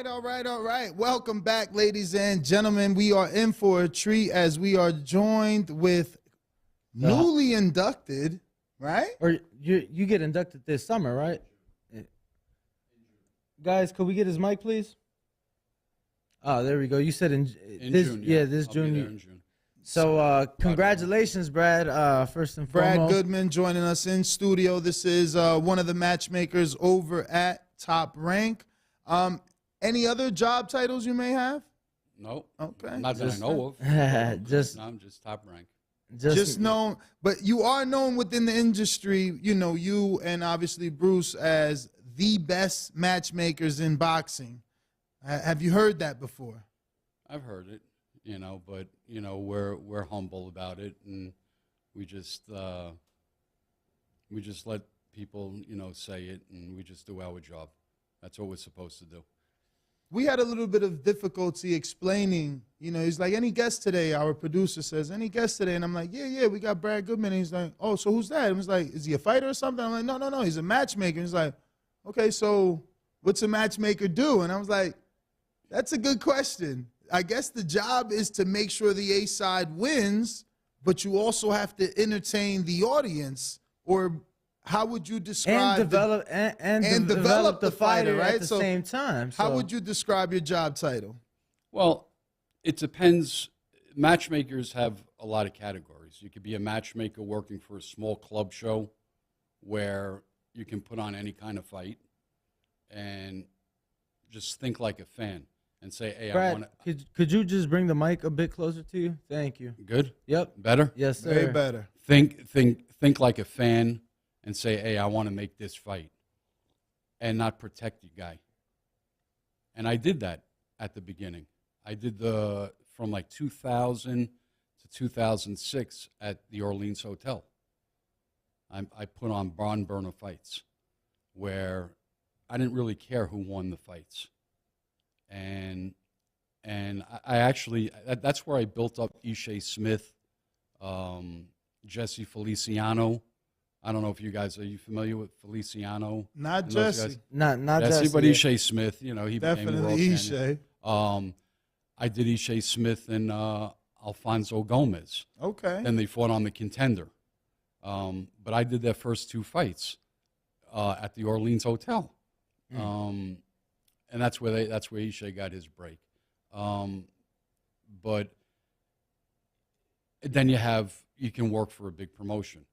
All right. Welcome back, ladies and gentlemen. We are in for a treat as we are joined with newly inducted, right? Or you get inducted this summer, right? Guys, could we get his mic, please? Oh, there we go. You said in this June. Yeah, this I'll June. be there in June. So congratulations, Brad. First and foremost, Brad Goodman joining us in studio. This is one of the matchmakers over at Top Rank. Any other job titles you may have? Nope. Okay. Not that I know of. I'm just top rank. Just known, but you are known within the industry, you and obviously Bruce as the best matchmakers in boxing. Have you heard that before? I've heard it, but we're humble about it, and we just let people, say it, and we just do our job. That's what we're supposed to do. We had a little bit of difficulty explaining, he's like, any guest today? Our producer says, any guest today? And I'm like, yeah, we got Brad Goodman. And he's like, oh, so who's that? And he's like, is he a fighter or something? I'm like, no, he's a matchmaker. And he's like, okay, so what's a matchmaker do? And I was like, that's a good question. I guess the job is to make sure the A side wins, but you also have to entertain the audience. Or how would you describe and develop the fighter right? At the same time. So. How would you describe your job title? Well, it depends. Matchmakers have a lot of categories. You could be a matchmaker working for a small club show where you can put on any kind of fight and just think like a fan and say, hey, Brad, I want to. Could you just bring the mic a bit closer to you? Thank you. Good? Yep. Better? Yes, sir. Way better. Think like a fan and say, hey, I want to make this fight and not protect the guy. And I did that at the beginning. I did from like 2000 to 2006 at the Orleans Hotel. I put on barn burner fights where I didn't really care who won the fights. And I actually, that's where I built up Ishe Smith, Jesse Feliciano. I don't know if you guys, are you familiar with Feliciano? Not Jesse. Not Jesse, Jesse. but Ishe Smith, he Definitely became world Ishe. champion. I did Ishe Smith and Alfonso Gomez. Okay. Then they fought on the Contender. But I did their first two fights at the Orleans Hotel. And that's where Ishe got his break. But then you can work for a big promotion.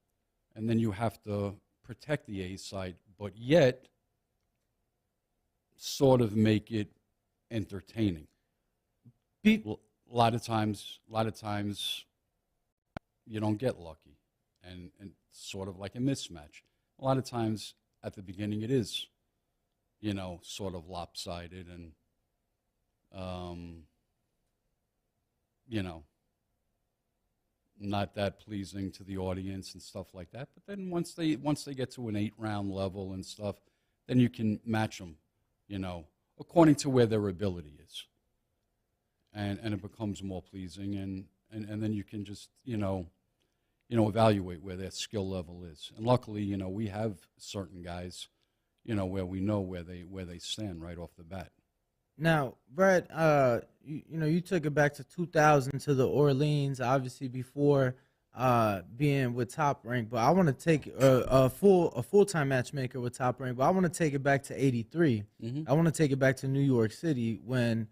And then you have to protect the A side, but yet sort of make it entertaining. A lot of times you don't get lucky, and sort of like a mismatch. A lot of times at the beginning it is, sort of lopsided and, not that pleasing to the audience and stuff like that. But then once they get to an 8-round level and stuff, then you can match them, according to where their ability is. And it becomes more pleasing, and then you can just, evaluate where their skill level is. And luckily, we have certain guys, where we know where they stand right off the bat. Now, Brad, you took it back to 2000 to the Orleans, obviously before being with Top Rank. But I want to take a full-time matchmaker with Top Rank. But I want to take it back to '83. I want to take it back to New York City when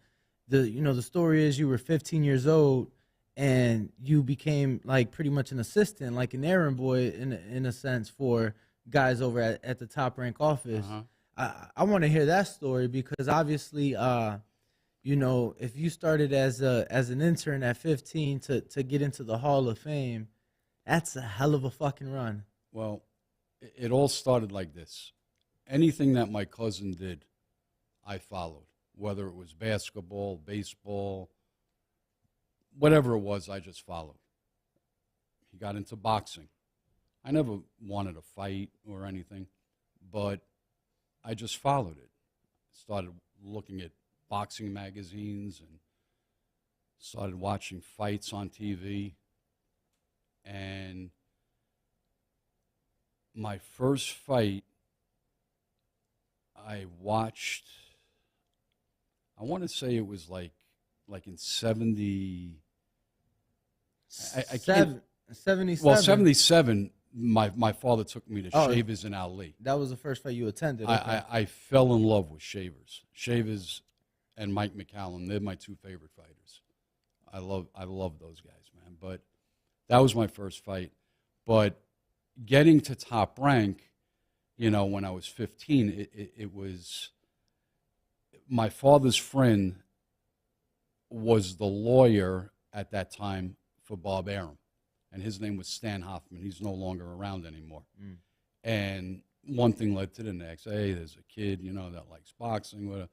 the story is you were 15 years old and you became like pretty much an assistant, like an errand boy in a sense for guys over at the Top Rank office. I want to hear that story because obviously, if you started as an intern at 15 to get into the Hall of Fame, that's a hell of a fucking run. Well, it all started like this. Anything that my cousin did, I followed. Whether it was basketball, baseball, whatever it was, I just followed. He got into boxing. I never wanted to fight or anything, but I just followed it. Started looking at boxing magazines and started watching fights on TV. And my first fight, I watched I want to say it was like in 70. I can't. 77. Well, 77. My father took me to Oh, Shavers in Ali. That was the first fight you attended. Okay. I fell in love with Shavers. Shavers and Mike McCallum. They're my two favorite fighters. I love those guys, man. But that was my first fight. But getting to Top Rank, you know, when I was 15, it was my father's friend was the lawyer at that time for Bob Arum, and his name was Stan Hoffman. He's no longer around anymore. And one thing led to the next. Hey, there's a kid, you know, that likes boxing. Whatever.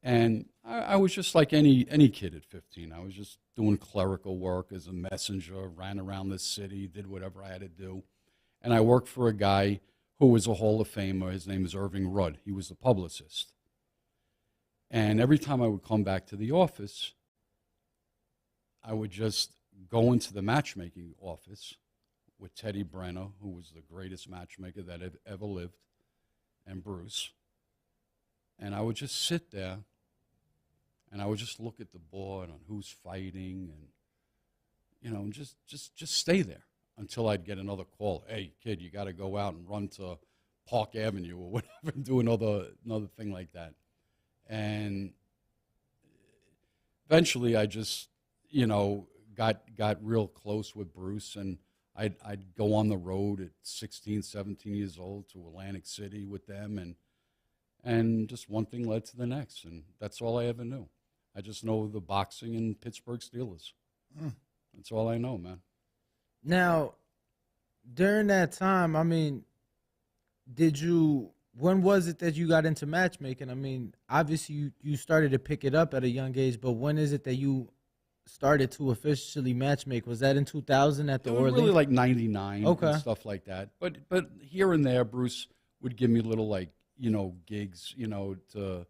And I was just like any kid at 15. I was just doing clerical work as a messenger, ran around the city, did whatever I had to do. And I worked for a guy who was a Hall of Famer. His name is Irving Rudd. He was the publicist. And every time I would come back to the office, I would just go into the matchmaking office with Teddy Brenner, who was the greatest matchmaker that had ever lived, and Bruce. And I would just sit there, and I would just look at the board on who's fighting, and, you know, and just stay there until I'd get another call. Hey, kid, you got to go out and run to Park Avenue or whatever and do another thing like that. And eventually I just, you know, got real close with Bruce, and I'd go on the road at 16, 17 years old to Atlantic City with them, and just one thing led to the next, and that's all I ever knew. I just know the boxing and Pittsburgh Steelers. That's all I know, man. Now, during that time, I mean, when was it that you got into matchmaking? I mean, obviously you started to pick it up at a young age, but when is it that you started to officially matchmake? Was that in 2000 at the Orleans? Really like 99 Okay. and stuff like that. But here and there, Bruce would give me little, like, you know, gigs, you know, to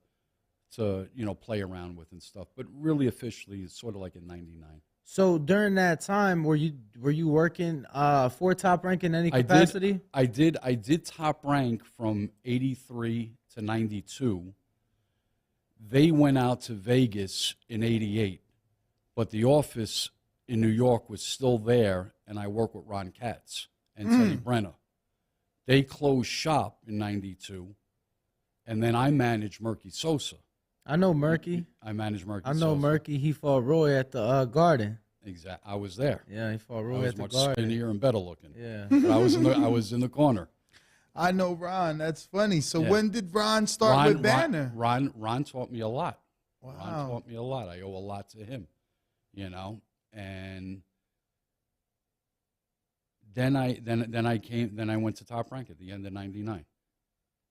you know, play around with and stuff. But really officially, it's sort of like in 99. So during that time, were you working for Top Rank in any capacity? I did Top Rank from 83 to 92. They went out to Vegas in 88, but the office in New York was still there, and I worked with Ron Katz and Teddy Brenner. They closed shop in 92, and then I managed Murky Sosa. I know Murky. I managed Murky I know Sosa. Murky. He fought Roy at the Garden. Exactly. I was there. Yeah, he fought I Roy was at the much Garden. skinnier and better looking. Yeah. But I was in the corner. I know Ron. That's funny. So Yeah. when did Ron start with Banner? Ron taught me a lot. Wow. Ron taught me a lot. I owe a lot to him, you know. And then I went to Top Rank at the end of 99,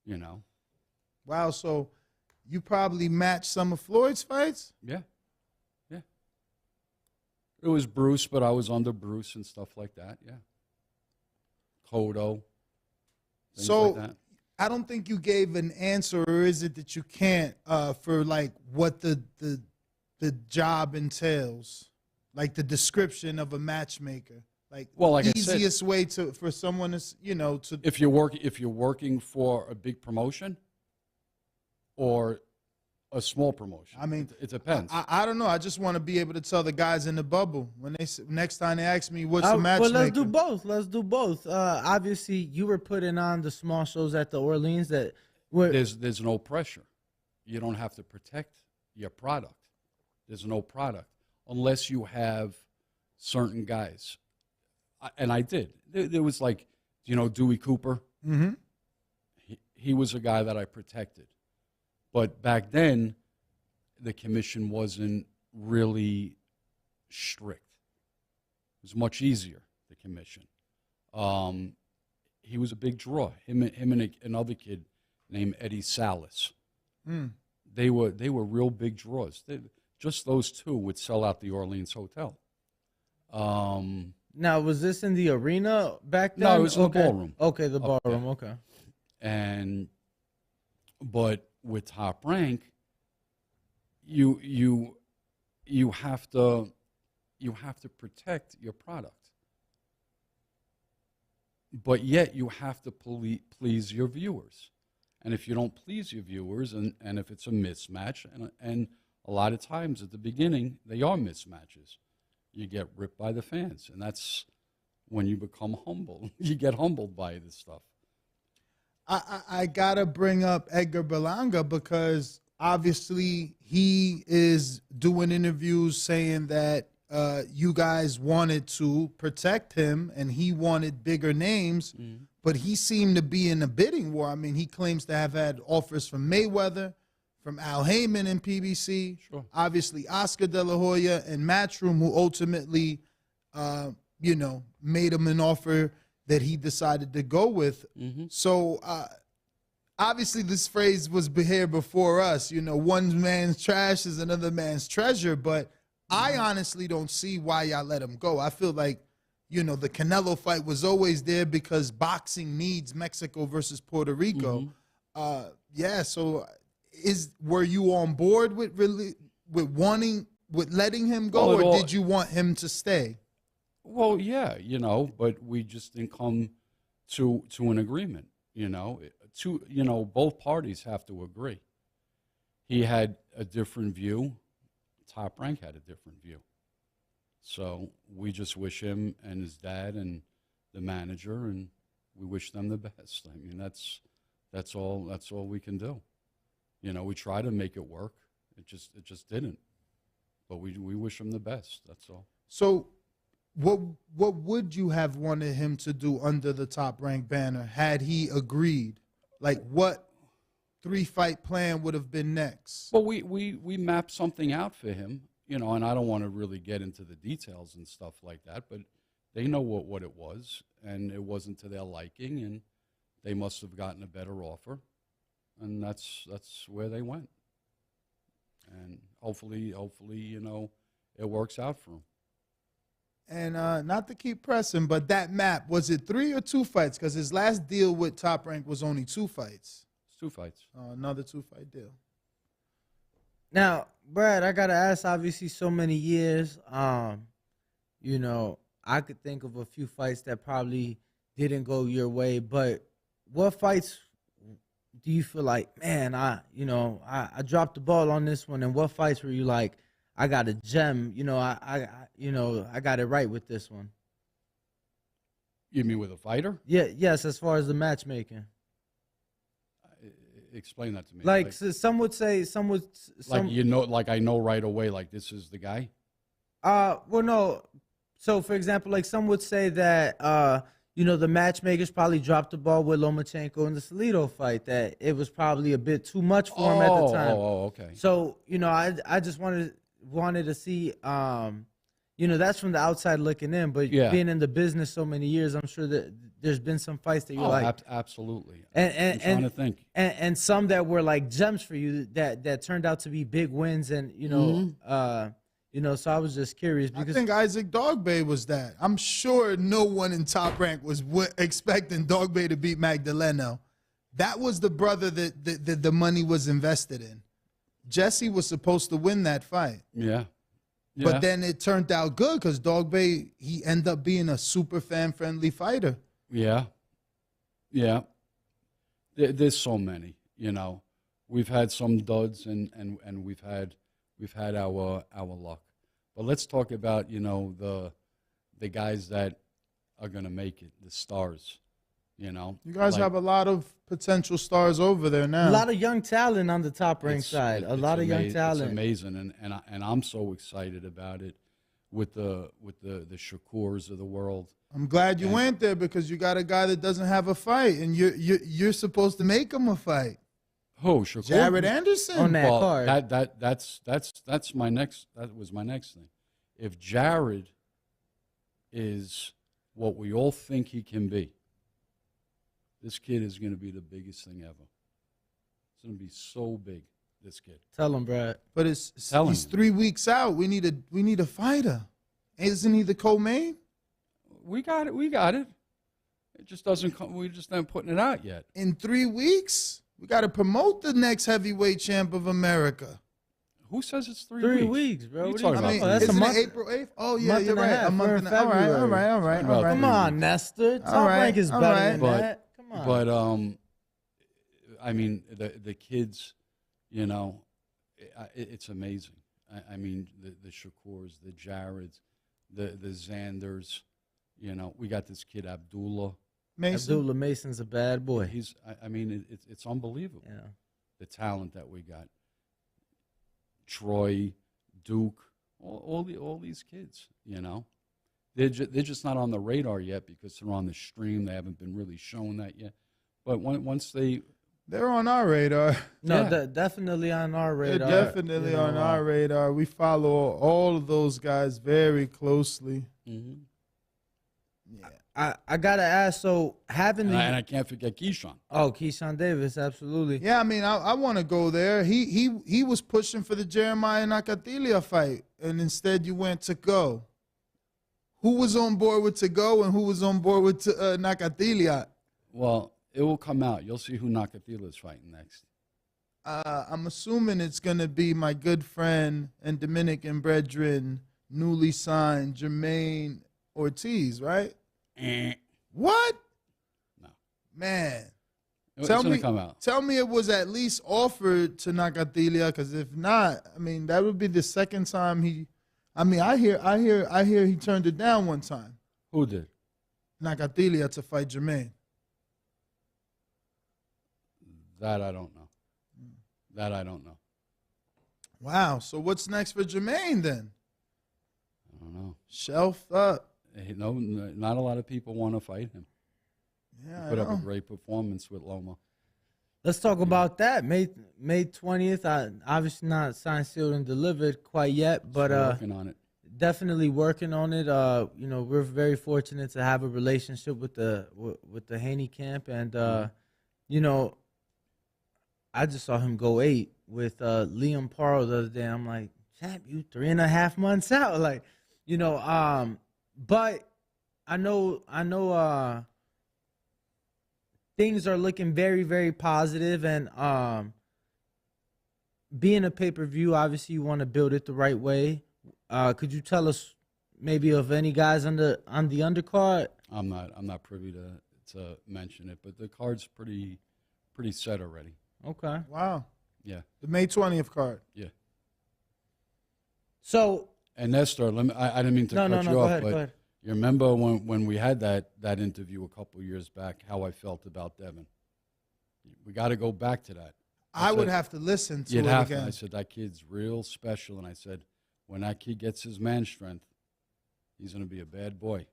you know. Wow. So you probably matched some of Floyd's fights? Yeah. It was Bruce, but I was under Bruce and stuff like that, yeah. Cotto, things So like that. I don't think you gave an answer, or is it that you can't, for like what the job entails, like the description of a matchmaker, like, Well, like I said, easiest way for someone to, you know, to if you're working for a big promotion or a small promotion. I mean, it depends. I don't know. I just want to be able to tell the guys in the bubble when next time they ask me what's a matchmaker. Well, let's do both. Obviously, you were putting on the small shows at the Orleans that were. There's no pressure. You don't have to protect your product. There's no product unless you have certain guys. And I did. There was, like, you know, Dewey Cooper. Mm-hmm. He was a guy that I protected. But back then, the commission wasn't really strict. It was much easier, the commission. He was a big draw. Him and another kid named Eddie Salas. They were real big draws. Just those two would sell out the Orleans Hotel. Now, was this in the arena back then? No, it was in the ballroom. Okay, the Up ballroom. there. Okay. But with Top Rank, you have to protect your product, but yet you have to please your viewers, And if you don't please your viewers, and if it's a mismatch, and a lot of times at the beginning, they are mismatches, you get ripped by the fans. And that's when you become humble. You get humbled by this stuff. I got to bring up Edgar Berlanga because obviously he is doing interviews saying that you guys wanted to protect him and he wanted bigger names, but he seemed to be in a bidding war. I mean, he claims to have had offers from Mayweather, from Al Heyman in PBC, obviously Oscar De La Hoya and Matchroom, who ultimately, made him an offer that he decided to go with. So obviously this phrase was here before us, one man's trash is another man's treasure, but I honestly don't see why y'all let him go. I feel like, the Canelo fight was always there because boxing needs Mexico versus Puerto Rico. So were you on board with letting him go, or did you want him to stay? Well, yeah, but we just didn't come to an agreement. Both parties have to agree. He had a different view. Top Rank had a different view. So we just wish him and his dad and the manager, and we wish them the best. I mean, that's all we can do. We try to make it work. It just didn't. But we wish him the best. That's all. So what would you have wanted him to do under the Top Rank banner had he agreed? Like, what 3-fight plan would have been next? Well, we mapped something out for him, and I don't want to really get into the details and stuff like that, but they know what it was, and it wasn't to their liking, and they must have gotten a better offer, and that's where they went. And hopefully, it works out for him. And not to keep pressing, but that map, was it 3 or 2 fights? Because his last deal with Top Rank was only 2 fights. It's 2 fights. Another 2-fight deal. Now, Brad, I gotta ask. Obviously, so many years. I could think of a few fights that probably didn't go your way. But what fights do you feel like, man, I dropped the ball on this one? And what fights were you like, I got a gem? I got it right with this one. You mean with a fighter? Yeah. Yes. As far as the matchmaking. Explain that to me. Like so some would say, like I know right away, like this is the guy. Well, no. So, for example, like some would say that the matchmakers probably dropped the ball with Lomachenko in the Salido fight. That it was probably a bit too much for him at the time. Okay. So I just wanted to see. That's from the outside looking in, but being in the business so many years, I'm sure that there's been some fights that you're like, absolutely. And I'm trying to think, and some that were like gems for you that turned out to be big wins, and so I was just curious because I think Isaac Dogbay was that. I'm sure no one in Top Rank was expecting Dogbay to beat Magdaleno. That was the brother that the money was invested in. Jesse was supposed to win that fight. Yeah. But then it turned out good because Dogbay, he ended up being a super fan-friendly fighter. Yeah. There's so many, We've had some duds and we've had our luck. But let's talk about, the guys that are going to make it, the stars, You guys have a lot of potential stars over there now. A lot of young talent on the Top Rank side. A lot of young talent. It's amazing, and I'm so excited about it with the Shakurs of the world. I'm glad you went there because you got a guy that doesn't have a fight, and you're supposed to make him a fight. Who, Shakur? Jared Anderson on that card. That's my next. That was my next thing. If Jared is what we all think he can be, this kid is going to be the biggest thing ever. It's going to be so big, this kid. Tell him, Brad. But he's 3 weeks out. We need a fighter. Isn't he the co-main? We got it. It just doesn't come. We just not putting it out yet. In 3 weeks, we got to promote the next heavyweight champ of America. Who says it's 3 weeks? 3 weeks, bro. What are you talking about? I mean, that's isn't a month. it April 8th? Oh, yeah, you're right. A month and a half. All right. Come on, Nestor. Top Rank is better than that. Come on. But I mean, the kids, you know, it's amazing. I mean, the Shakurs, the Jareds, the Xanders. You know, we got this kid Abdullah. Abdullah Mason's a bad boy. I mean, it's unbelievable. Yeah. The talent that we got. Troy, Duke, all these kids. You know, they're just not on the radar yet because they're on the stream. They haven't been really shown that yet. But once they're on our radar. No, yeah. Definitely on our radar. They're definitely on our radar. We follow all of those guys very closely. Mm-hmm. Yeah. I gotta ask. So having and I can't forget Keyshawn. Oh, Keyshawn Davis, absolutely. Yeah, I mean, I want to go there. He was pushing for the Jeremiah Nakatilia fight, and instead you went to go. Who was on board with to go, and who was on board with Nakatilia? Well, it will come out. You'll see who Nakatila is fighting next. I'm assuming it's gonna be my good friend and Dominican brethren, newly signed Jermaine Ortiz, right? What? No. Man. It's going to come out. Tell me it was at least offered to Nakatilia, because if not, I mean, that would be the second time he. I mean, I hear he turned it down one time. Who did? Nakatilia to fight Jermaine. That I don't know. That I don't know. Wow. So what's next for Jermaine then? I don't know. Shelf up. No, not a lot of people want to fight him. Yeah, He put up a great performance with Loma. Let's talk about that. May 20th. Obviously not signed, sealed, and delivered quite yet, but working on it. Definitely working on it. You know, we're very fortunate to have a relationship with the Haney camp, and you know, I just saw him go 8 with Liam Parle the other day. I'm like, champ, you 3.5 months out, like, you know. But I know. Things are looking very, very positive, and being a pay-per-view, obviously you want to build it the right way. Could you tell us maybe of any guys on the undercard? I'm not privy to mention it, but the card's pretty set already. Okay. Wow. Yeah. The May 20th card. Yeah. So. And Nestor, I didn't mean to cut you off, but you remember when we had that interview a couple of years back, how I felt about Devin? We got to go back to that. I would have to listen to it again. I said, that kid's real special. And I said, when that kid gets his man strength, he's going to be a bad boy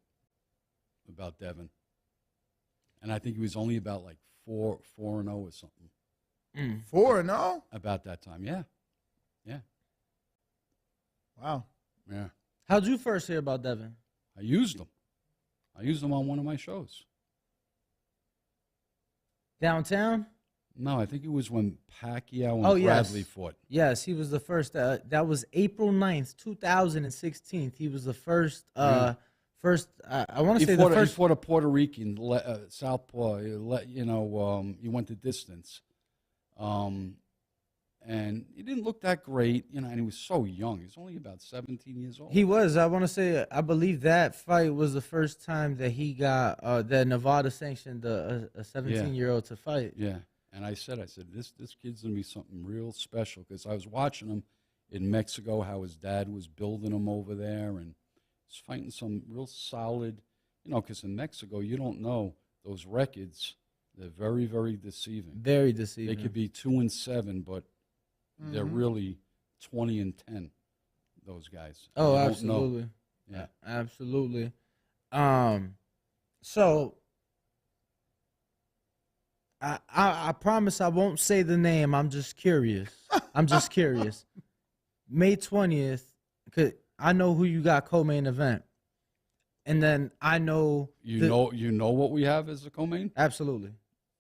about Devin. And I think he was only about like 4-0 or something. 4-0? About that time, yeah. Yeah. Wow. Yeah. How'd you first hear about Devin? I used them. I used them on one of my shows. Downtown? No, I think it was when Pacquiao and Bradley fought. Yes, he was the first. That was April 9th, 2016. He was the first. I want to say the first. He fought a Puerto Rican, Southpaw. He went the distance. And he didn't look that great, you know, and he was so young. He was only about 17 years old. He was. I want to say, I believe that fight was the first time that he got, that Nevada sanctioned a 17-year-old to fight. Yeah. And I said, this kid's going to be something real special, because I was watching him in Mexico, how his dad was building him over there, and he's fighting some real solid, you know, because in Mexico, you don't know those records. They're very, very deceiving. Very deceiving. They could be 2-7, but they're really 20-10. Those guys. Oh, absolutely. Yeah, absolutely. So I promise I won't say the name. I'm just curious. May 20th, cause I know who you got co-main event, and then I know you know what we have as a co-main. Absolutely.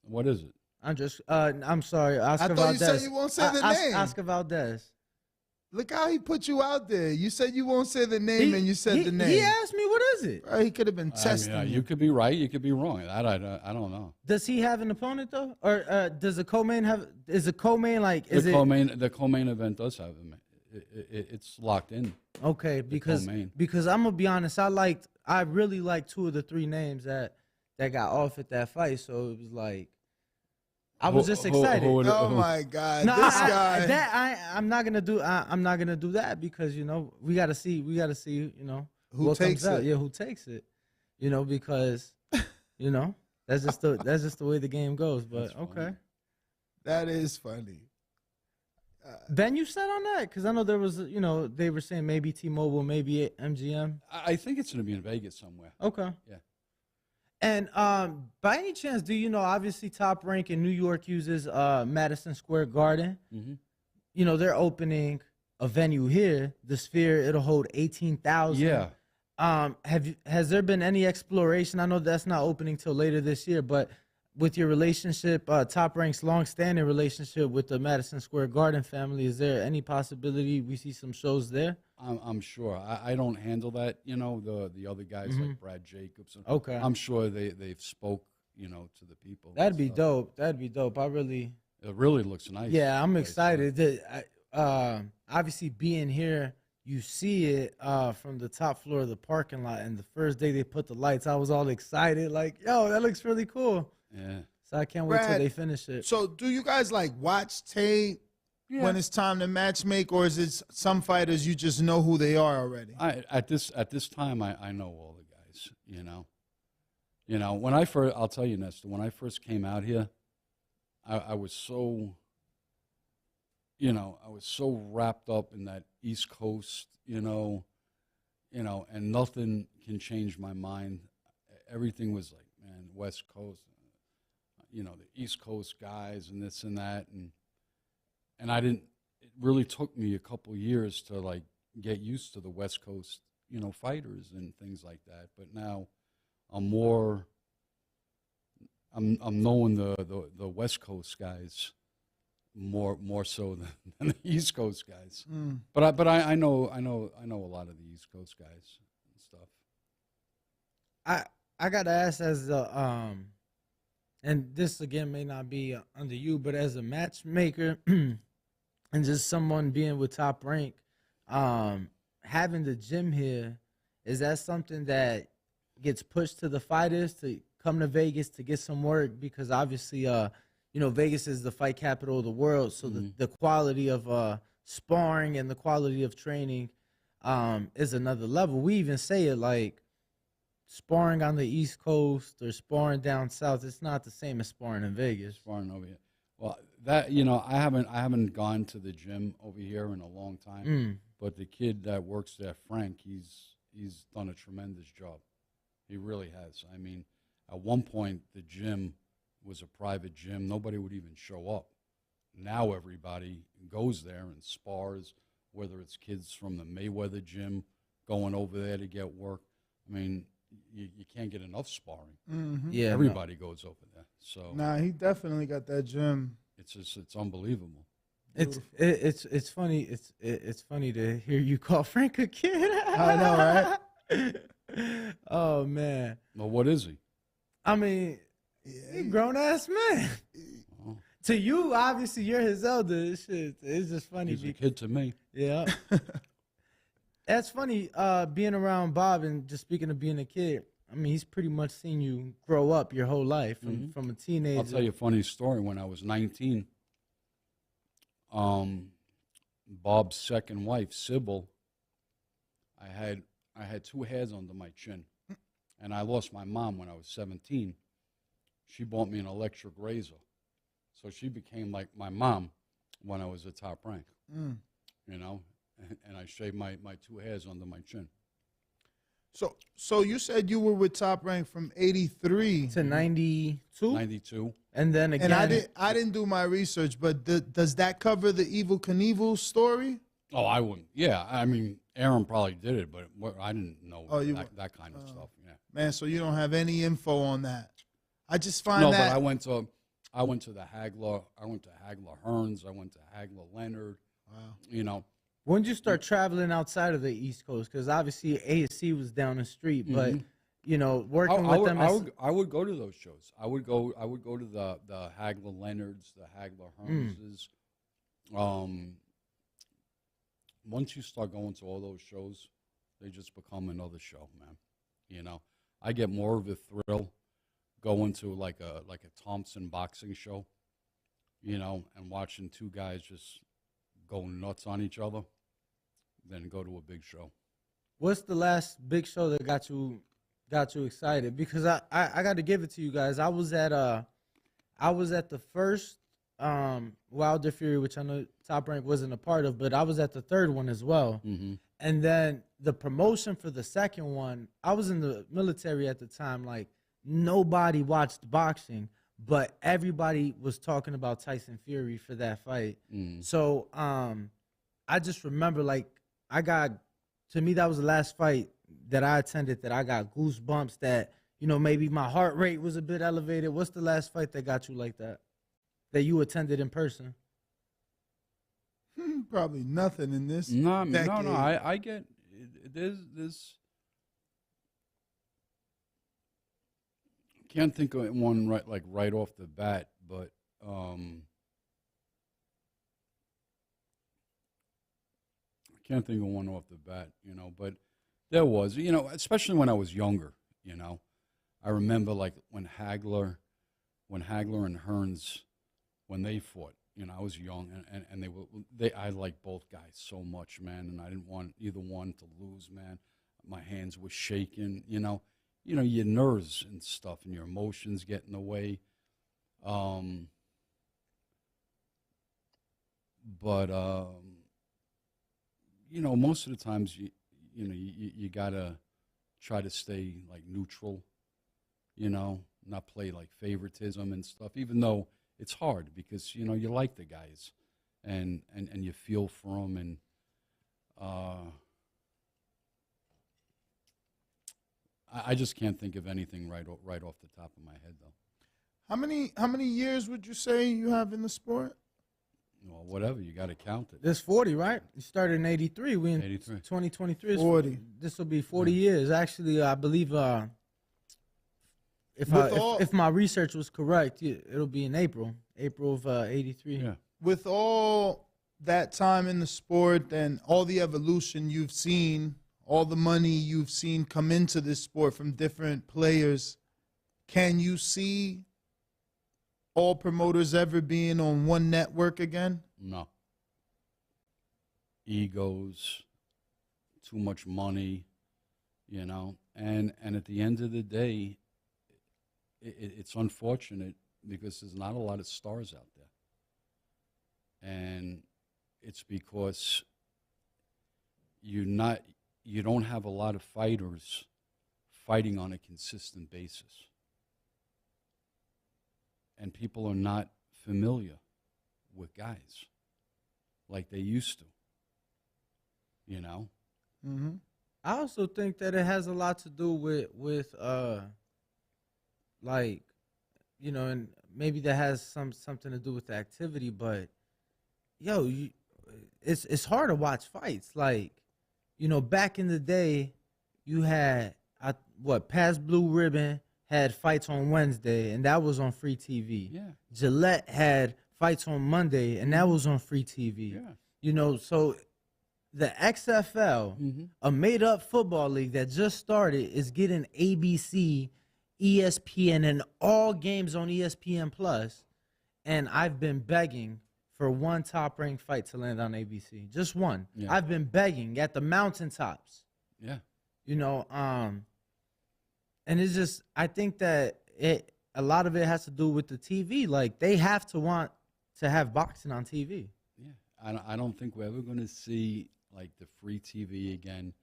What is it? I'm sorry, Oscar Valdez. I thought you said you won't say the name. Oscar Valdez. Look how he put you out there. You said you won't say the name, and you said the name. He asked me, what is it? He could have been testing you. You could be right. You could be wrong. I don't know. Does he have an opponent, though? Or does the co-main have – is the co-main like – The co-main event does have him. It's locked in. Okay, because I'm going to be honest. I really liked 2 of the 3 names that got offered that fight. So it was like I was just excited. Oh my God, No, this guy. I'm not gonna do. I'm not gonna do that because we gotta see. Who what takes comes out. it? Yeah, who takes it? Because that's just the way the game goes. But That's funny. okay. That is funny. Ben, you said on that because I know there was they were saying maybe T-Mobile, maybe MGM. I think it's going to be in Vegas somewhere. Okay. Yeah. And by any chance, do you know? Obviously, Top Rank in New York uses Madison Square Garden. Mm-hmm. They're opening a venue here, the Sphere. It'll hold 18,000. Yeah. Has there been any exploration? I know that's not opening till later this year, but with your relationship, Top Rank's long-standing relationship with the Madison Square Garden family, is there any possibility we see some shows there? I'm sure. I don't handle that. The other guys like Brad Jacobs. Okay. I'm sure they've spoke to the people. and That'd be stuff. dope. That'd be dope. It really looks nice. Yeah, I'm Nice, excited. Obviously, being here, you see it from the top floor of the parking lot. And the first day they put the lights, I was all excited. Like, yo, that looks really cool. Yeah. So I can't wait till Brad, they finish it. So do you guys watch tape when it's time to matchmake, or is it some fighters you just know who they are already? At this time, I know all the guys. When I'll tell you, Nestor, when I first came out here, I was so, I was so wrapped up in that East Coast, and nothing can change my mind. Everything was like, man, West Coast, the East Coast guys and this and that, and I didn't. It really took me a couple years to get used to the West Coast, fighters and things like that. But now, I'm knowing the West Coast guys more so than the East Coast guys. But I know a lot of the East Coast guys and stuff. I gotta ask as the and this again may not be under you, but as a matchmaker and just someone being with Top Rank, having the gym here, is that something that gets pushed to the fighters to come to Vegas to get some work? Because obviously, Vegas is the fight capital of the world, so the quality of sparring and the quality of training is another level. We even say it like sparring on the East Coast or sparring down south. It's not the same as sparring in Vegas. Sparring over here. Well, that I haven't gone to the gym over here in a long time. But the kid that works there, Frank, he's done a tremendous job. He really has. I mean, at one point the gym was a private gym. Nobody would even show up. Now everybody goes there and spars, whether it's kids from the Mayweather gym going over there to get work. I mean, you can't get enough sparring. Yeah, Everybody goes over there. So Nah, he definitely got that gym. it's unbelievable. It's funny. It's funny to hear you call Frank a kid. I know, right? Oh man. Well, what is he? I mean, he's a grown ass man. Oh, To you, obviously, you're his elder. It's just funny. he's a kid to me. Yeah. That's funny, being around Bob and just speaking of being a kid. I mean, he's pretty much seen you grow up your whole life from a teenager. I'll tell you a funny story. When I was 19, Bob's second wife, Sybil, I had two hairs under my chin, and I lost my mom when I was 17. She bought me an electric razor, so she became like my mom when I was at Top Rank. And I shaved my two hairs under my chin. So you said you were with Top Rank from 83 to 92? 92. And then again. And I didn't do my research, but does that cover the Evel Knievel story? Oh, I wouldn't. Yeah, I mean, Aaron probably did it, but I didn't know that kind of stuff. Yeah. Man, so you don't have any info on that. I just find No, that. but I went to the Hagler. I went to Hagler Hearns. I went to Hagler Leonard. Wow. When did you start traveling outside of the East Coast? Because obviously ASC was down the street, but working with them. I would go to those shows. I would go to the Hagler Leonards, the Hagler Hearnses. Once you start going to all those shows, they just become another show, man. I get more of a thrill going to like a Thompson boxing show you know, and watching two guys just go nuts on each other than go to a big show. What's the last big show that got you excited? Because I got to give it to you guys. I was at the first Wilder Fury, which I know Top Rank wasn't a part of, but I was at the third one as well. Mm-hmm. And then the promotion for the second one, I was in the military at the time. Like, nobody watched boxing, but everybody was talking about Tyson Fury for that fight. So I just remember, like, to me, that was the last fight that I attended that I got goosebumps, that, you know, maybe my heart rate was a bit elevated. What's the last fight that got you like that you attended in person? Probably nothing in this. No, decade. I get there's can't think of one right off the bat, but can't think of one off the bat, you know. But there was, you know, especially when I was younger, you know. I remember like when Hagler and Hearns, when they fought. You know, I was young, and I liked both guys so much, man, and I didn't want either one to lose, man. My hands were shaking, you know, your nerves and stuff and your emotions get in the way. But you know, most of the times, you gotta try to stay like neutral, you know, not play like favoritism and stuff, even though it's hard because, you know, you like the guys and you feel for them. And I just can't think of anything right off the top of my head, though. How many years would you say you have in the sport? Well, whatever. You got to count it. There's 40, right? You started in 83. We in 83. 2023. 40. This will be 40 years. Actually, I believe if my research was correct, it'll be in April of 83. Yeah. With all that time in the sport and all the evolution you've seen, all the money you've seen come into this sport from different players, can you see all promoters ever being on one network again? No. Egos, too much money, you know, and at the end of the day, it's unfortunate because there's not a lot of stars out there. And it's because you don't have a lot of fighters fighting on a consistent basis. And people are not familiar with guys like they used to, you know? Mm-hmm. I also think that it has a lot to do with like, you know, and maybe that has something to do with the activity, but yo, it's hard to watch fights. Like, you know, back in the day, you had past Blue Ribbon had fights on Wednesday, and that was on free TV. Yeah. Gillette had fights on Monday, and that was on free TV. Yeah. You know, so the XFL, a made-up football league that just started, is getting ABC, ESPN, and all games on ESPN Plus, and I've been begging for one top-ranked fight to land on ABC. Just one. Yeah. I've been begging at the mountaintops. Yeah. You know, and it's just, I think that a lot of it has to do with the TV. Like, they have to want to have boxing on TV. Yeah. I don't think we're ever going to see, like, the free TV again.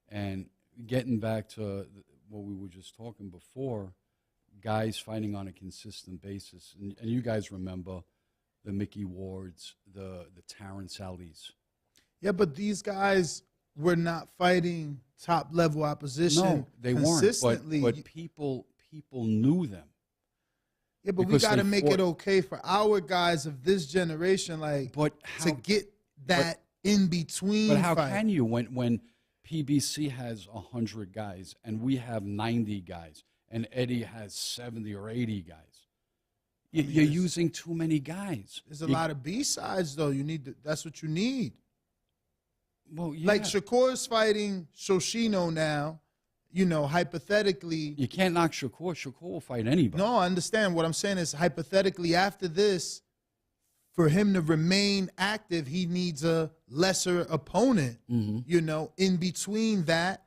And getting back to what we were just talking before, guys fighting on a consistent basis. And you guys remember the Mickey Wards, the Terence Allies. Yeah, but these guys were not fighting top-level opposition. No, they consistently. weren't. But people knew them. Yeah, but we because got to they make fought. it okay for our guys of this generation, like, to get that in between. But how fight. can you when PBC has 100 guys and we have 90 guys and Eddie has 70 or 80 guys? You're using too many guys. There's a lot of B-sides, though. That's what you need. Well, yeah. Like Shakur's fighting Shoshino now, you know, hypothetically. You can't knock Shakur. Shakur will fight anybody. No, I understand. What I'm saying is, hypothetically, after this, for him to remain active, he needs a lesser opponent, you know, in between that.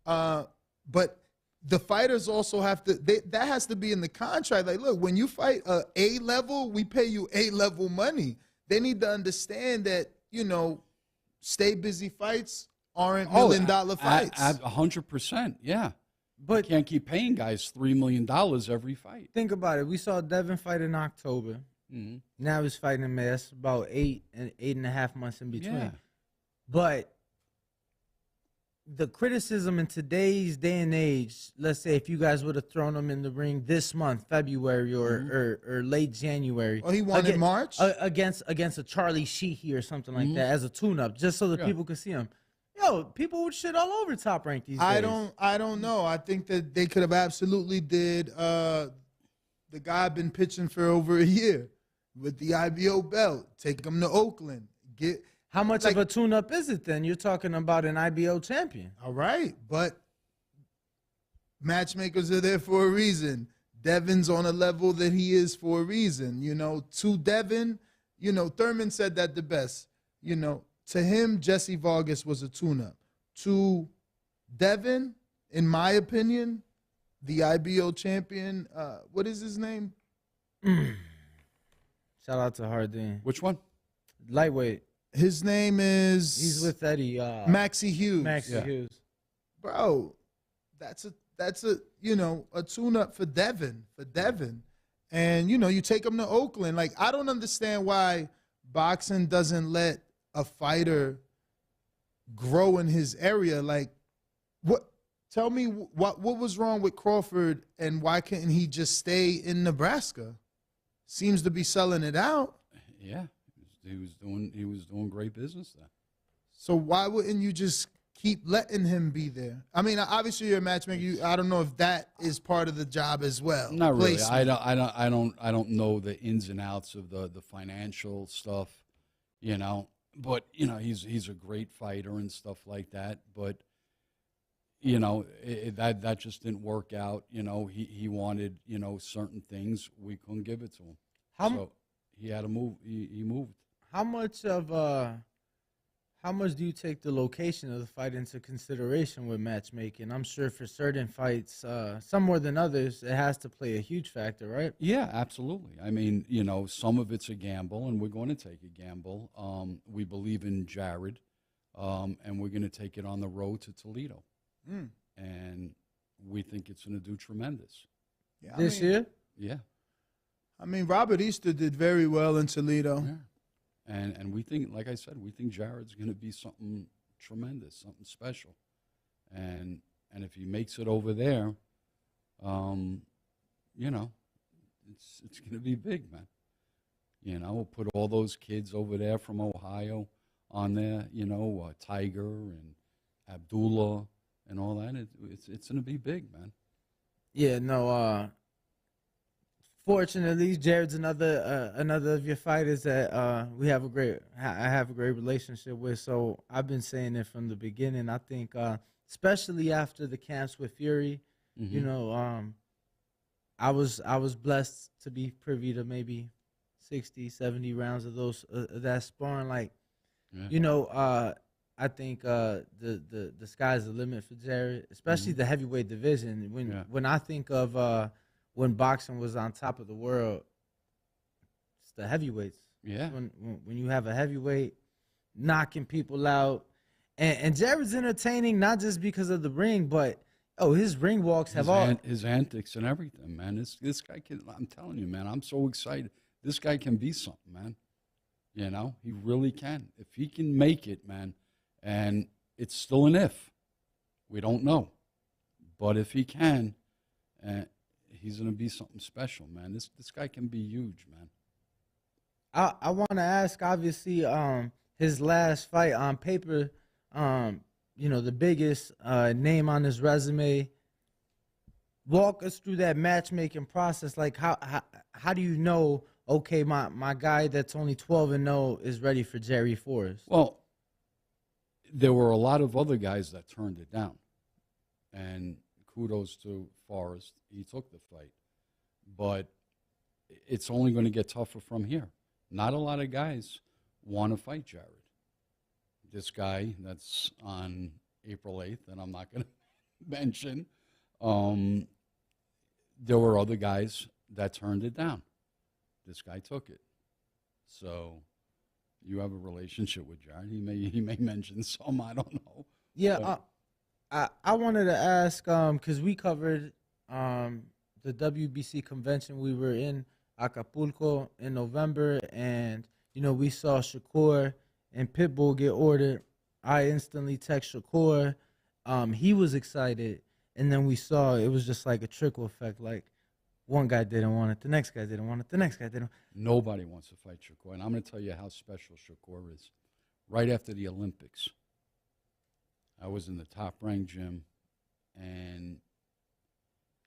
But the fighters also have to, that has to be in the contract. Like, look, when you fight A level, we pay you A level money. They need to understand that, you know, stay busy fights aren't $1 million fights. 100%, yeah. But You can't keep paying guys $3 million every fight. think about it. We saw Devin fight in October. Now he's fighting in May. That's about 8.5 months in between. Yeah. But the criticism in today's day and age, let's say if you guys would have thrown him in the ring this month, February or late January. Oh, he won in March? Against a Charlie Sheehy or something like that as a tune-up, just so that people could see him. Yo, people would shit all over Top Rank these days. I don't know. I think that they could have absolutely did the guy been pitching for over a year with the IBO belt. Take him to Oakland. How much of a tune-up is it then? You're talking about an IBO champion. All right, but matchmakers are there for a reason. Devin's on a level that he is for a reason. You know, to Devin, you know, Thurman said that the best. You know, to him, Jesse Vargas was a tune-up. To Devin, in my opinion, the IBO champion, what is his name? Shout out to Hardin. Which one? Lightweight. His name is... He's with Eddie. Maxie Hughes. Hughes. Bro, that's a you know, a tune-up for Devin. And, you know, you take him to Oakland. Like, I don't understand why boxing doesn't let a fighter grow in his area. Like, what? Tell me what was wrong with Crawford and why couldn't he just stay in Nebraska? Seems to be selling it out. Yeah, he was doing great business there. So why wouldn't you just keep letting him be there? I mean, obviously you're a matchmaker. I don't know if that is part of the job as well. Not really. Placement. I don't know the ins and outs of the financial stuff, you know. But you know, he's a great fighter and stuff like that. But you know, that just didn't work out. You know, he wanted, you know, certain things. We couldn't give it to him. So he had to move. He moved. How much do you take the location of the fight into consideration with matchmaking? I'm sure for certain fights, some more than others, it has to play a huge factor, right? Yeah, absolutely. I mean, you know, some of it's a gamble, and we're going to take a gamble. We believe in Jared, and we're going to take it on the road to Toledo. And we think it's going to do tremendous. Yeah, this year? Yeah. I mean, Robert Easter did very well in Toledo. Yeah. And we think, like I said, we think Jared's going to be something tremendous, something special. And if he makes it over there, you know, it's going to be big, man. You know, we'll put all those kids over there from Ohio on there, you know, Tiger and Abdullah and all that. It's going to be big, man. Yeah, no. Fortunately, Jared's another of your fighters that I have a great relationship with. So I've been saying it from the beginning. I think, especially after the camps with Fury, you know, I was blessed to be privy to maybe 60, 70 rounds of that sparring. Like, you know, I think the sky's the limit for Jared, especially the heavyweight division. When I think of when boxing was on top of the world, it's the heavyweights. Yeah. When you have a heavyweight knocking people out, and Jared's entertaining not just because of the ring, but his ring walks his antics and everything, man. This guy can. I'm telling you, man. I'm so excited. This guy can be something, man. You know, he really can. If he can make it, man, and it's still an if. We don't know, but if he can, he's going to be something special, man. This guy can be huge, man. I want to ask, obviously, his last fight on paper, you know, the biggest name on his resume. Walk us through that matchmaking process. Like, how do you know, okay, my guy that's only 12-0 is ready for Jerry Forrest? Well, there were a lot of other guys that turned it down, and kudos to Forrest. He took the fight. But it's only going to get tougher from here. Not a lot of guys want to fight Jared. This guy that's on April 8th, and I'm not going to mention, there were other guys that turned it down. This guy took it. So you have a relationship with Jared. He may mention some. I don't know. Yeah, I wanted to ask because we covered the WBC convention. We were in Acapulco in November, and we saw Shakur and Pitbull get ordered. I instantly text Shakur. He was excited, and then we saw it was just like a trickle effect. Like one guy didn't want it, the next guy didn't want it, the next guy didn't. Nobody wants to fight Shakur, and I'm going to tell you how special Shakur is. Right after the Olympics, I was in the top-ranked gym, and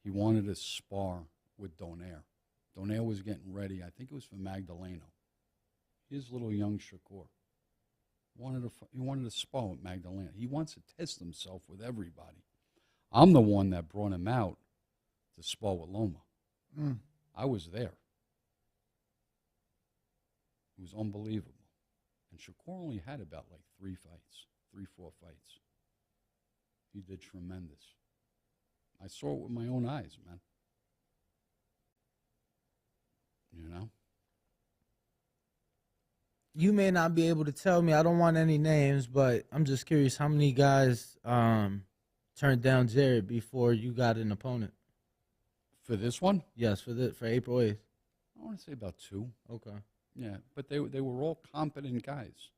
he wanted to spar with Donaire. Donaire was getting ready. I think it was for Magdaleno. His little young Shakur he wanted to spar with Magdalena. He wants to test himself with everybody. I'm the one that brought him out to spar with Loma. I was there. It was unbelievable. And Shakur only had about like 4 fights. He did tremendous. I saw it with my own eyes, man. You know? You may not be able to tell me. I don't want any names, but I'm just curious how many guys turned down Jared before you got an opponent. For this one? Yes, for April 8th. I want to say about 2. Okay. Yeah, but they were all competent guys,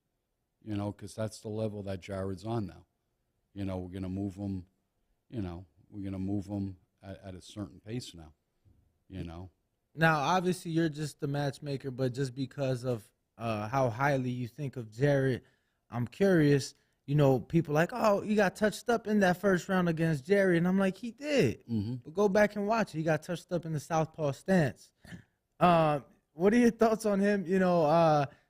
because that's the level that Jared's on now. We're going to move him, we're going to move him at a certain pace now, Now, obviously, you're just the matchmaker, but just because of how highly you think of Jared, I'm curious. People like, oh, he got touched up in that first round against Jared, and I'm like, he did. Mm-hmm. But go back and watch it. He got touched up in the southpaw stance. What are your thoughts on him?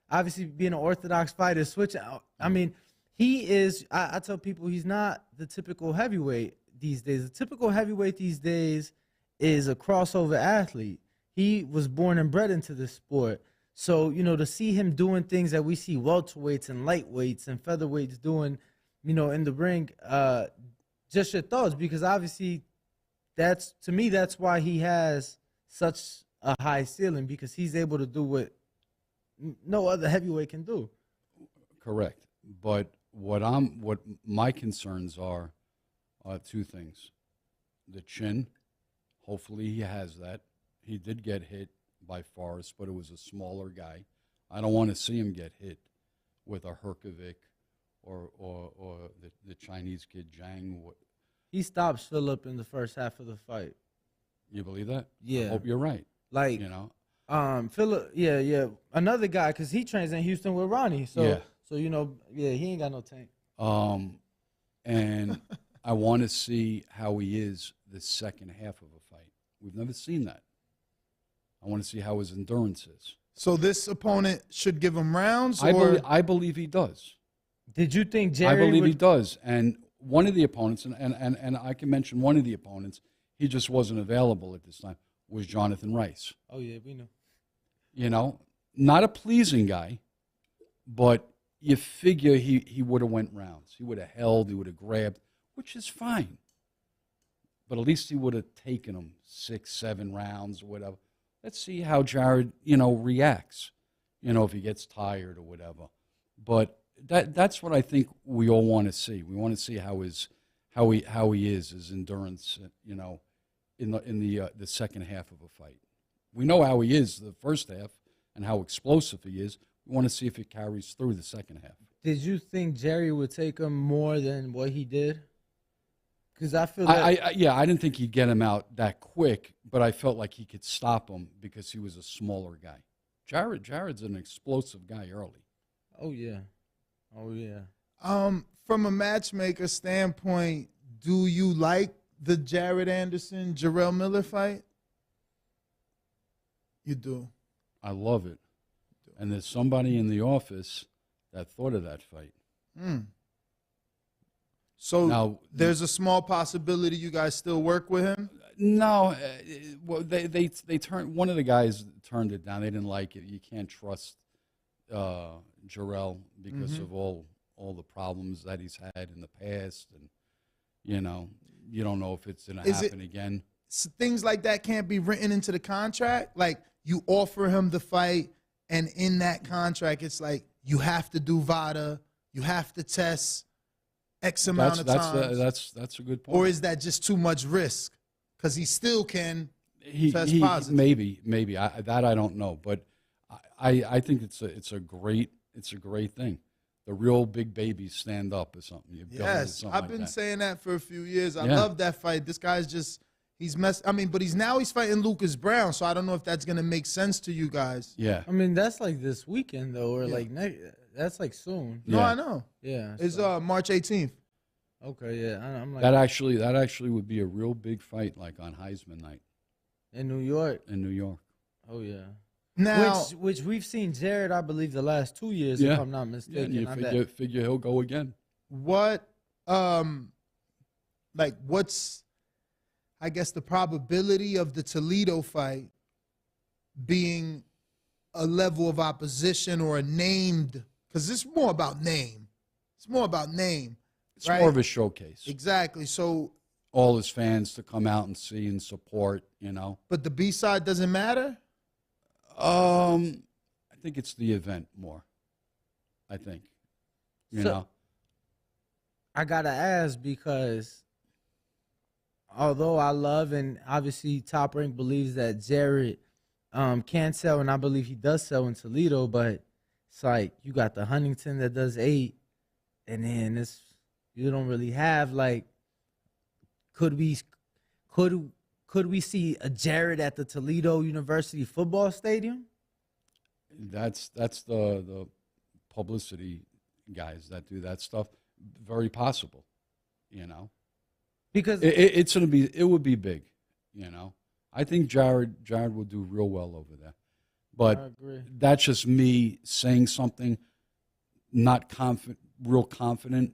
Obviously being an orthodox fighter, switch out. I mean, he is. I tell people he's not the typical heavyweight these days. The typical heavyweight these days is a crossover athlete. He was born and bred into this sport. So, to see him doing things that we see welterweights and lightweights and featherweights doing, in the ring, just your thoughts, because obviously to me, that's why he has such a high ceiling, because he's able to do what no other heavyweight can do. Correct. But what my concerns are 2 things. The chin, hopefully he has that. He did get hit by Forrest, but it was a smaller guy. I don't want to see him get hit with a Herkovic or the Chinese kid Zhang. He stops Phillip in the first half of the fight. You believe that? Yeah. I hope you're right. Like, Phillip, yeah. Another guy, because he trains in Houston with Ronnie. So, yeah. So, he ain't got no tank. And I want to see how he is the second half of a fight. We've never seen that. I want to see how his endurance is. So this opponent should give him rounds? I believe he does. Did you think Jerry I believe he does. And one of the opponents, and I can mention one of the opponents, he just wasn't available at this time, was Jonathan Rice. Oh, yeah, we know. Not a pleasing guy, but you figure he would have went rounds. He would have held, he would have grabbed, which is fine. But at least he would have taken him 6, 7 rounds or whatever. Let's see how Jared, reacts, if he gets tired or whatever. But that's what I think we all want to see. We want to see how he is, his endurance, in the second half of a fight. We know how he is the first half and how explosive he is. We want to see if it carries through the second half. Did you think Jerry would take him more than what he did? Because I feel like I didn't think he'd get him out that quick, but I felt like he could stop him because he was a smaller guy. Jared's an explosive guy early. Oh yeah. From a matchmaker standpoint, do you like the Jared Anderson Jarrell Miller fight? You do. I love it. And there's somebody in the office that thought of that fight. So now, there's a small possibility you guys still work with him? No. Well, they turned, one of the guys turned it down. They didn't like it. You can't trust Jarrell because of all the problems that he's had in the past, and you don't know if it's going to happen again. Things like that can't be written into the contract. Like you offer him the fight, and in that contract, it's like you have to do VADA, you have to test X amount of times. That's a good point. Or is that just too much risk? Because he still can test positive. Maybe I don't know, but I think it's a great thing. The real big babies stand up or something. Yes, I've been saying that for a few years. I love that fight. This guy's just. He's but he's fighting Lucas Brown, so I don't know if that's gonna make sense to you guys. Yeah. I mean, that's like this weekend though, or like that's like soon. No, I know. Yeah. It's March 18th. Okay, yeah. I'm like that actually would be a real big fight, like on Heisman night in New York. Oh yeah. Now, which we've seen Jared, I believe, the last 2 years, if I'm not mistaken. Yeah, you figure he'll go again. What, what's, I guess, the probability of the Toledo fight being a level of opposition or a named, because it's more about name. It's more about name. It's more of a showcase. Exactly. So all his fans to come out and see and support, But the B-side doesn't matter? I think it's the event more. I think. You know. I gotta ask because although I love and obviously Top Rank believes that Jared can sell, and I believe he does sell in Toledo, but it's like you got the Huntington that does 8, and then you don't really have like could we see a Jared at the Toledo University football stadium? That's the publicity guys that do that stuff. Very possible, because it would be big, I think Jared will do real well over there, but that's just me saying something, not confidently.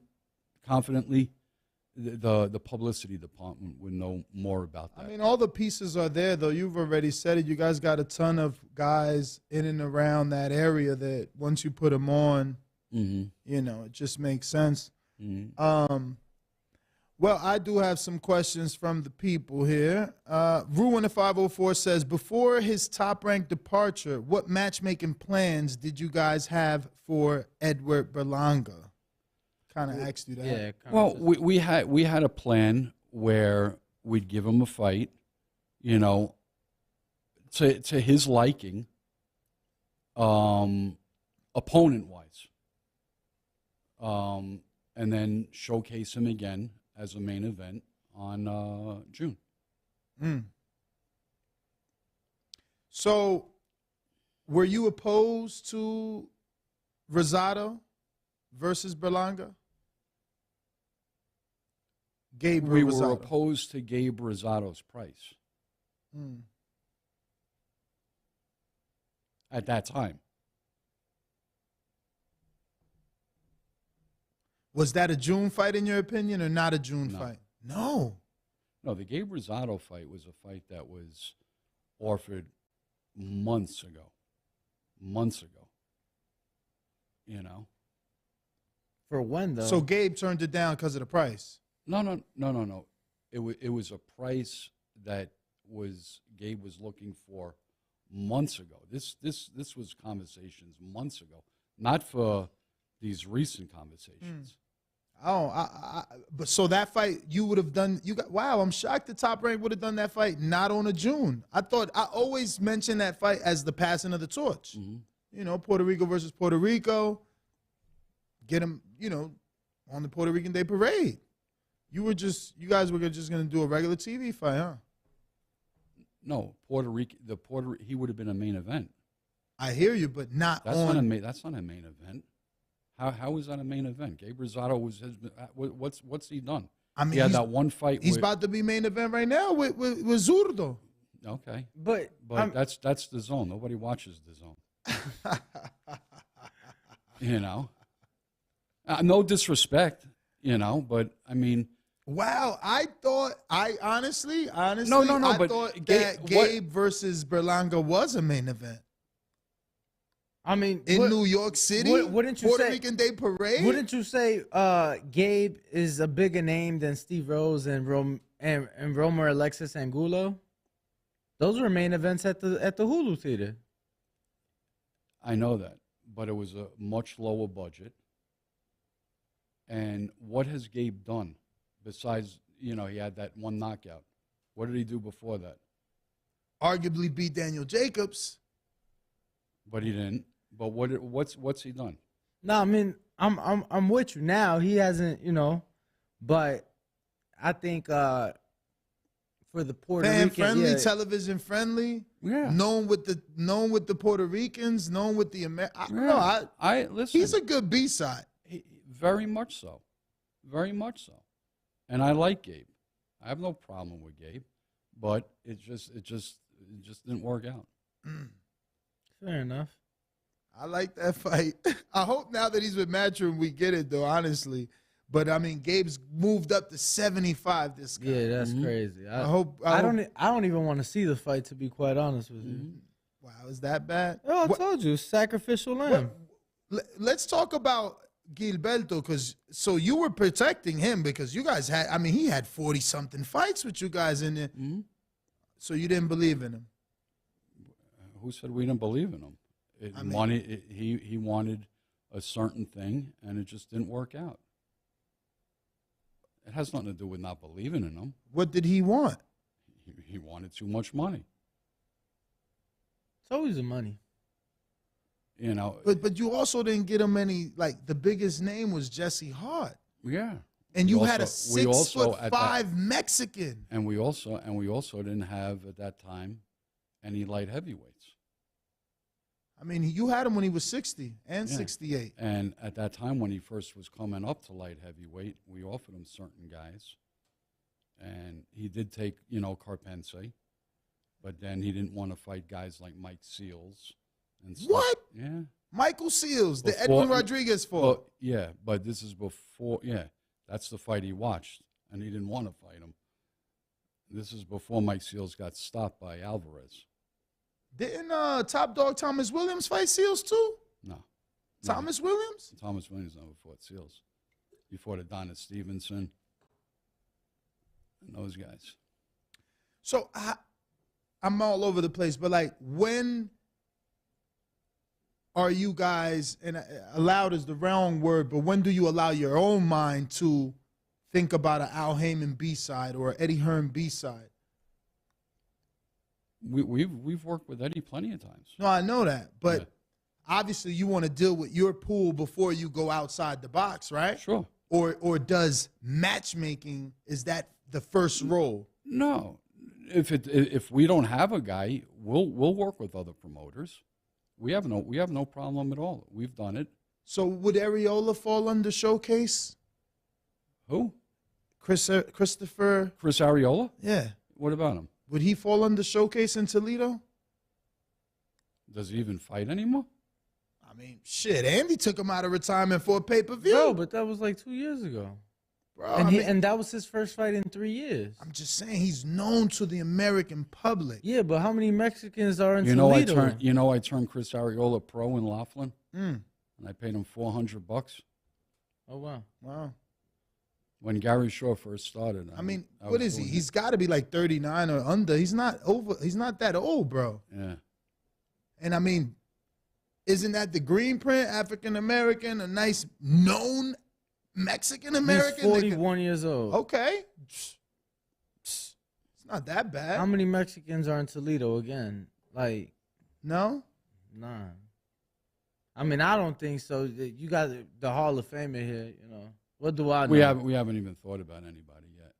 The publicity department would know more about that. I mean, all the pieces are there, though. You've already said it. You guys got a ton of guys in and around that area that once you put them on, it just makes sense. Well, I do have some questions from the people here. Ruin the 504 says, before his top-ranked departure, what matchmaking plans did you guys have for Edgar Berlanga? Kind of asked you that. Yeah. Well, we had a plan where we'd give him a fight, to his liking, opponent-wise, and then showcase him again as a main event on June. So, were you opposed to Rosado versus Berlanga? We were opposed to Gabe Rosado's price at that time. Was that a June fight in your opinion, or not a June fight? No. No, the Gabe Rosado fight was a fight that was offered months ago. For when, though? So Gabe turned it down because of the price? No. It was a price that Gabe was looking for months ago. This was conversations months ago, not for these recent conversations. But so that fight you would have done. Wow, I'm shocked the Top Rank would have done that fight not on a June. I always mention that fight as the passing of the torch. Puerto Rico versus Puerto Rico. Get him, on the Puerto Rican Day Parade. You guys were just going to do a regular TV fight, huh? No, Puerto Rico. He would have been a main event. I hear you, but not that's on. That's not a main event. How is that a main event? Gabe Rosado what's he done? I mean, he had that one fight. He's about to be main event right now with Zurdo. Okay, but that's the zone. Nobody watches the zone. No disrespect, but I mean. Wow, I honestly, no, I but thought that Gabe versus Berlanga was a main event. I mean, in New York City, wouldn't you Puerto say? Rican Day Parade. Wouldn't you say Gabe is a bigger name than Steve Rose and Romer Alexis Angulo? Those were main events at the Hulu Theater. I know that, but it was a much lower budget. And what has Gabe done besides, he had that one knockout? What did he do before that? Arguably beat Daniel Jacobs. But he didn't. But what's he done? No, I mean, I'm with you now. He hasn't, but I think for the Puerto Fan Rican, friendly, television friendly. Yeah. Known with the Puerto Ricans, known with the Listen. He's a good B-side. Very much so. Very much so. And I like Gabe. I have no problem with Gabe, but it just didn't work out. Fair enough. I like that fight. I hope now that he's with Matchroom, we get it though, honestly. But I mean, Gabe's moved up to 75. This guy. Yeah, that's crazy. I hope. I don't even want to see the fight, to be quite honest with you. Wow, is that bad? Oh, I told you, sacrificial lamb. Let's talk about Gilberto, because so you were protecting him because you guys had. I mean, he had 40-something fights with you guys in there. Mm-hmm. So you didn't believe in him. Who said we didn't believe in him? He wanted a certain thing, and it just didn't work out. It has nothing to do with not believing in him. What did he want? He wanted too much money. It's always the money. But you also didn't get him any. Like the biggest name was Jesse Hart. Yeah. And you had a 6'5" Mexican. And we also didn't have at that time any light heavyweights. I mean, you had him when he was 60 and 68. And at that time, when he first was coming up to light heavyweight, we offered him certain guys. And he did take, Carpense. But then he didn't want to fight guys like Mike Seals. And stuff. What? Yeah. Michael Seals, the Edwin Rodriguez fought. Well, yeah, but this is before, that's the fight he watched. And he didn't want to fight him. This is before Mike Seals got stopped by Alvarez. Didn't top dog Thomas Williams fight Seals too? No. Thomas Williams? Thomas Williams never fought Seals. He fought Adonis Stevenson and those guys. So I'm all over the place, but like when are you guys, and allowed is the wrong word, but when do you allow your own mind to think about an Al Heyman B-side or Eddie Hearn B-side? We've worked with Eddie plenty of times. No, I know that, but obviously you want to deal with your pool before you go outside the box, right? Sure. Or does matchmaking, is that the first role? No. If we don't have a guy, we'll work with other promoters. We have no problem at all. We've done it. So would Areola fall under showcase? Who? Christopher. Chris Areola? Yeah. What about him? Would he fall under showcase in Toledo? Does he even fight anymore? I mean, shit, Andy took him out of retirement for a pay-per-view. Bro, but that was like 2 years ago. Bro, and that was his first fight in 3 years. I'm just saying he's known to the American public. Yeah, but how many Mexicans are in Toledo? I turned Chris Areola pro in Laughlin, and I paid him $400. Oh, wow. Wow. When Gary Shaw first started. I mean, what is he? He's got to be like 39 or under. He's not that old, bro. Yeah. And I mean, isn't that the green print, African American, a nice known Mexican American? He's 41 years old. Okay. It's not that bad. How many Mexicans are in Toledo again? Like, no? None. I mean, I don't think so. You got the Hall of Famer here, What do I know? We haven't even thought about anybody yet.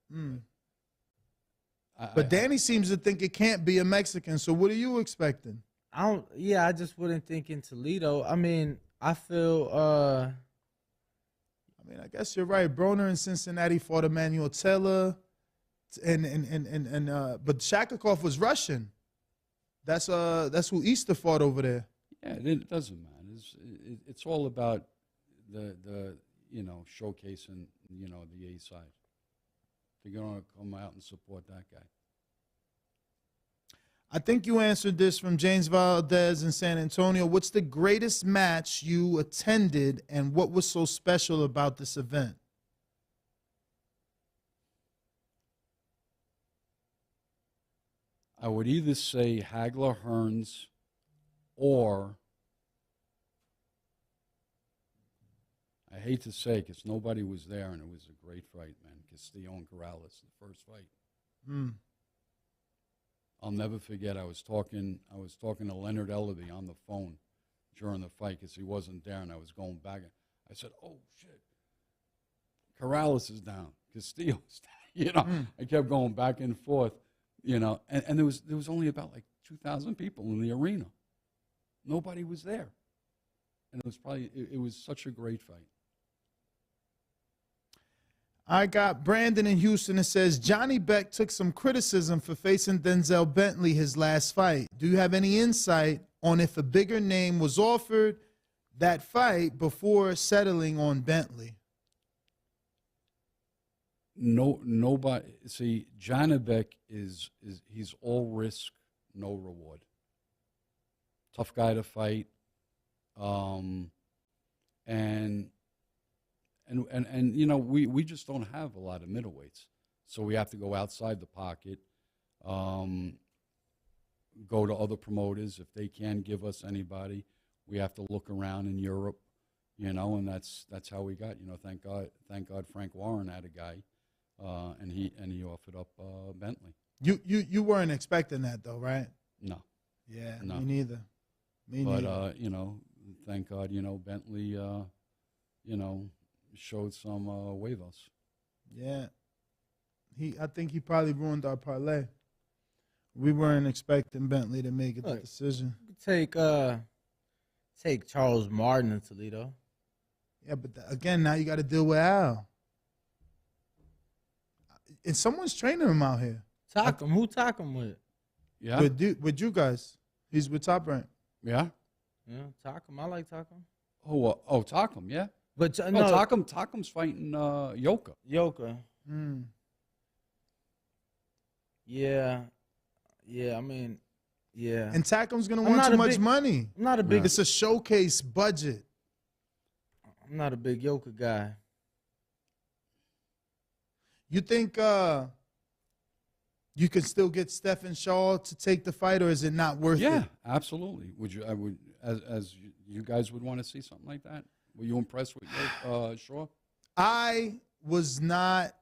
But Danny seems to think it can't be a Mexican. So what are you expecting? I just wouldn't think in Toledo. I mean, I feel I guess you're right. Broner in Cincinnati fought Emmanuel Taylor, but Shakakov was Russian. That's who Easter fought over there. Yeah, it doesn't matter. It's all about the showcasing the A side. They're gonna come out and support that guy. I think you answered this from James Valdez in San Antonio. What's the greatest match you attended, and what was so special about this event? I would either say Hagler Hearns or, I hate to say it because nobody was there and it was a great fight, man. Castillo and Corrales, the first fight. I'll never forget. I was talking to Leonard Ellerby on the phone during the fight because he wasn't there, and I was going back. I said, "Oh shit, Corrales is down, Castillo's down." I kept going back and forth, and there was only about like 2,000 people in the arena. Nobody was there, and it was such a great fight. I got Brandon in Houston that says Johnny Beck took some criticism for facing Denzel Bentley his last fight. Do you have any insight on if a bigger name was offered that fight before settling on Bentley? No, nobody. See, Johnny Beck is he's all risk, no reward. Tough guy to fight, And we just don't have a lot of middleweights, so we have to go outside the pocket, go to other promoters if they can't give us anybody. We have to look around in Europe, and that's how we got. Thank God Frank Warren had a guy, and he offered up Bentley. You weren't expecting that though, right? No. Yeah, no. Me neither. But thank God, Bentley, showed some huevos. Yeah, I think he probably ruined our parlay. We weren't expecting Bentley to make the decision. Take Charles Martin in Toledo. Yeah, but again, now you got to deal with Al, and someone's training him out here. Talk him. Who talk him with? Yeah, with you guys. He's with Top Rank. Yeah, talk him. I like talk him. Oh, talk him. Yeah. But no, Takem's fighting Yoka. Yeah. I mean, yeah. And Takem's gonna want too much money. I'm not a big. It's a showcase budget. I'm not a big Yoka guy. You think you can still get Stephen Shaw to take the fight, or is it not worth it? Yeah, absolutely. I would, as you guys would want to see something like that. Were you impressed with Shaw? I was not.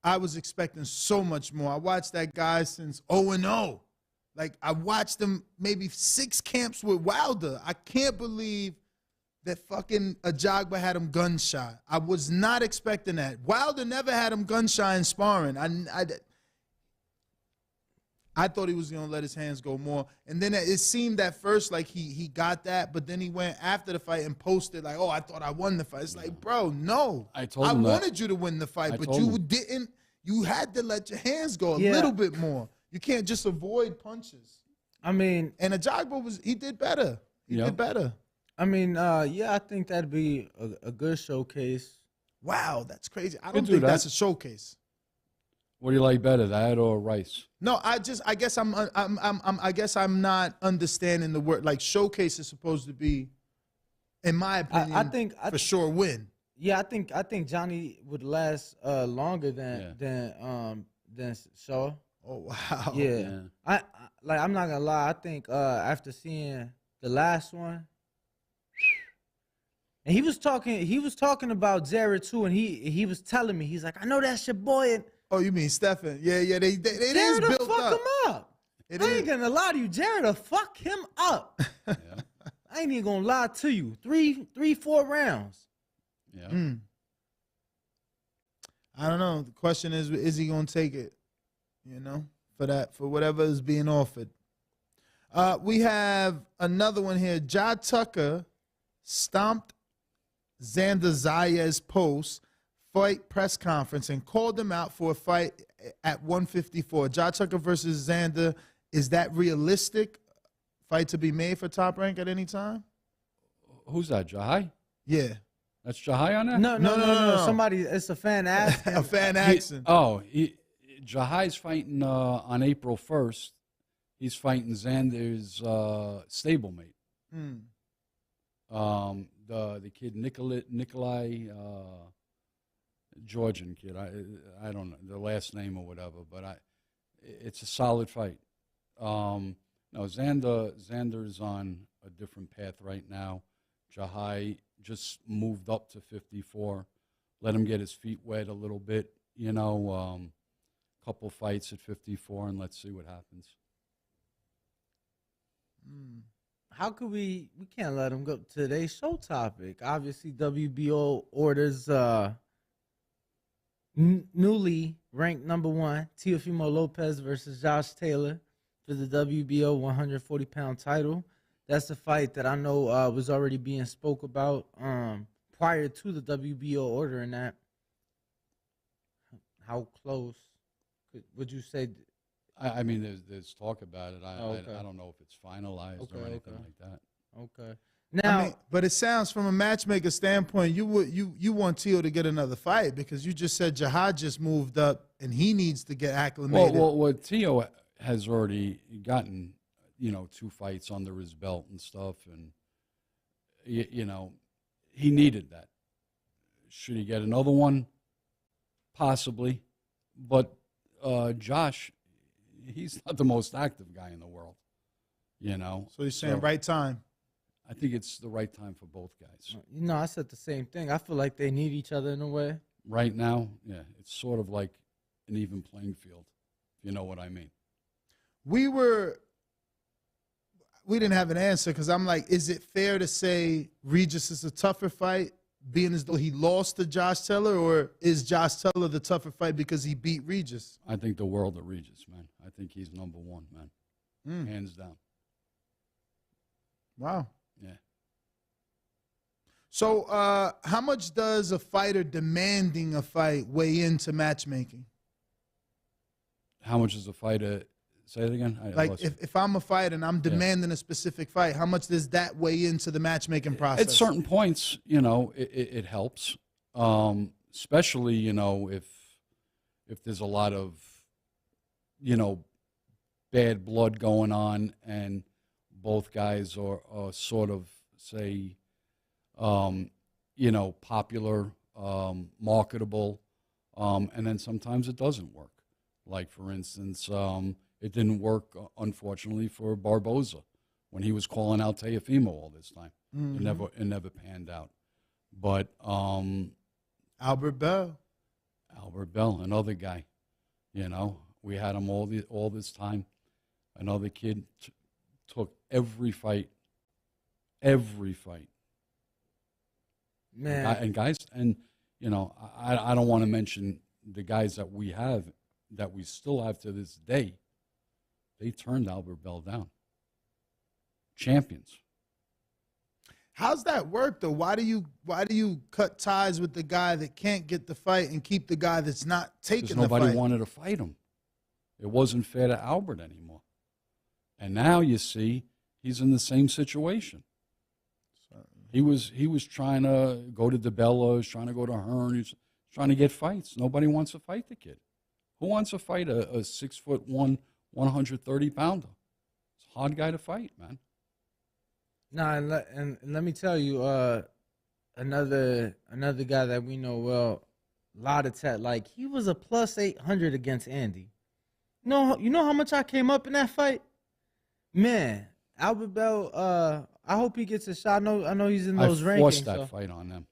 I was expecting so much more. I watched that guy since 0-0. Like, I watched him maybe 6 camps with Wilder. I can't believe that fucking Ajagba had him gunshot. I was not expecting that. Wilder never had him gunshot in sparring. I thought he was going to let his hands go more. And then it seemed at first like he got that, but then he went after the fight and posted like, oh, I thought I won the fight. It's like, bro, no. I wanted you to win the fight, but you didn't. You had to let your hands go a little bit more. You can't just avoid punches. I mean. And Ajagba he did better. He did better. I mean, I think that'd be a good showcase. Wow, that's crazy. I don't think that's a showcase. What do you like better, that or Rice? No, I guess I'm not understanding the word. Like, showcase is supposed to be, in my opinion, I think for sure win. Yeah, I think Johnny would last longer than Shaw. Oh wow. Yeah. I'm not gonna lie. I think after seeing the last one, and he was talking about Jared too, and he was telling me, he's like, I know that's your boy. And oh, you mean Stephen? Yeah, it is Jared built fuck up. him up. I ain't gonna lie to you, Jared will fuck him up. Yeah. I ain't even gonna lie to you. 4 rounds. Yeah. I don't know. The question is he gonna take it? For whatever is being offered. We have another one here. Ja Tucker stomped Xander Zayas post fight press conference and called him out for a fight at 154. Ja Tucker versus Xander. Is that realistic? Fight to be made for Top Rank at any time? Who's that, Jahai? Yeah. That's Jahai on that? No. Somebody, it's a fan asking. A fan asking. Jahai's fighting on April 1st, He's fighting Xander's stablemate. The kid Nikolai Georgian kid. I don't know the last name or whatever, but it's a solid fight. No, Xander's on a different path right now. Jahai just moved up to 54. Let him get his feet wet a little bit, couple fights at 54, and let's see what happens. How could we can't let him go. Today's show topic, obviously WBO orders newly ranked number 1 Teofimo Lopez versus Josh Taylor for the WBO 140-pound title. That's the fight that I know was already being spoke about prior to the WBO ordering that. How close would you say? I mean, there's talk about it. Okay. I don't know if it's finalized or anything like that. Okay. Now, but it sounds from a matchmaker standpoint, you want Teo to get another fight because you just said Jahad just moved up and he needs to get acclimated. Well, Teo has already gotten 2 fights under his belt and stuff, and he needed that. Should he get another one? Possibly, but Josh, he's not the most active guy in the world, So you're saying right time? I think it's the right time for both guys. I said the same thing. I feel like they need each other in a way. Right now, yeah, it's sort of like an even playing field, if you know what I mean. We didn't have an answer because I'm like, is it fair to say Regis is a tougher fight, being as though he lost to Josh Taylor, or is Josh Taylor the tougher fight because he beat Regis? I think the world of Regis, man. I think he's number 1, man. Hands down. Wow. Yeah. So how much does a fighter demanding a fight weigh into matchmaking? How much is a fighter? Say it again. If I'm a fighter and I'm demanding a specific fight, how much does that weigh into the matchmaking process? At certain points, it helps, especially if there's a lot of bad blood going on and both guys are sort of say popular, marketable, and then sometimes it doesn't work. Like for instance. It didn't work, unfortunately, for Barboza when he was calling out Teofimo all this time. It never panned out. But Albert Bell, another guy, we had him all this time. Another kid took every fight. Man, and guys, and I don't want to mention the guys that we still have to this day. They turned Albert Bell down. Champions. How's that work though? Why do you cut ties with the guy that can't get the fight and keep the guy that's not taking the fight? Because nobody wanted to fight him. It wasn't fair to Albert anymore. And now you see he's in the same situation. He was trying to go to DeBella, he's trying to go to Hearn, he's trying to get fights. Nobody wants to fight the kid. Who wants to fight a 6'1", 130-pounder? It's a hard guy to fight, man. Nah, and let me tell you, another guy that we know well, Ladatet, like he was a plus 800 against Andy. No, you know how much I came up in that fight, man. Albert Bell, I hope he gets a shot. I know he's in those rankings. I forced that fight on them,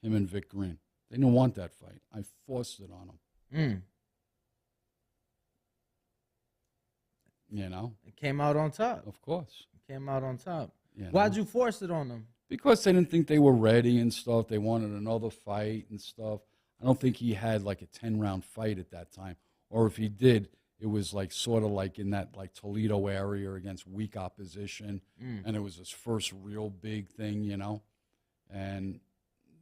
him and Vic Green. They didn't want that fight. I forced it on them. It came out on top. Of course. It came out on top. Why'd you force it on them? Because they didn't think they were ready and stuff. They wanted another fight and stuff. I don't think he had like a 10-round fight at that time. Or if he did, it was like sort of like in that like Toledo area against weak opposition. And it was his first real big thing, And,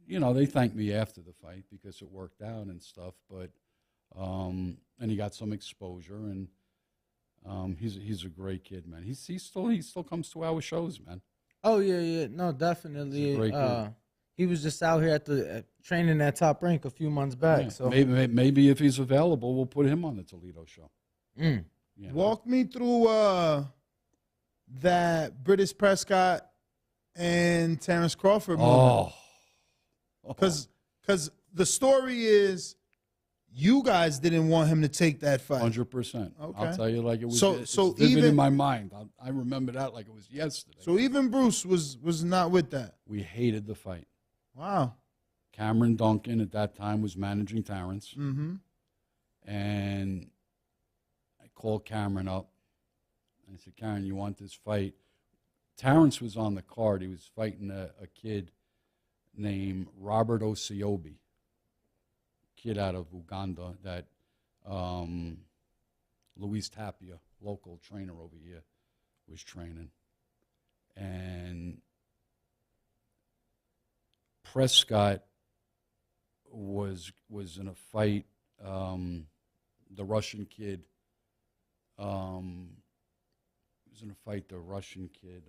they thanked me after the fight because it worked out and stuff. But, and he got some exposure and, he's a great kid, man. He still comes to our shows, man. Oh yeah, no, definitely. He was just out here at the training at Top Rank a few months back. So maybe if he's available, we'll put him on the Toledo show. You know? Walk me through that British Prescott and Terence Crawford moment. Because the story is you guys didn't want him to take that fight. 100%. Okay. I'll tell you like it was So it's vivid even in my mind. I remember that like it was yesterday. So even Bruce was not with that. We hated the fight. Wow. Cameron Duncan at that time was managing Terence. Mm-hmm. And I called Cameron up. I said, Cameron, you want this fight? Terence was on the card. He was fighting a kid named Robert Osiobi, kid out of Uganda that Luis Tapia, local trainer over here, was training. And Prescott was in a fight. The Russian kid was in a fight. The Russian kid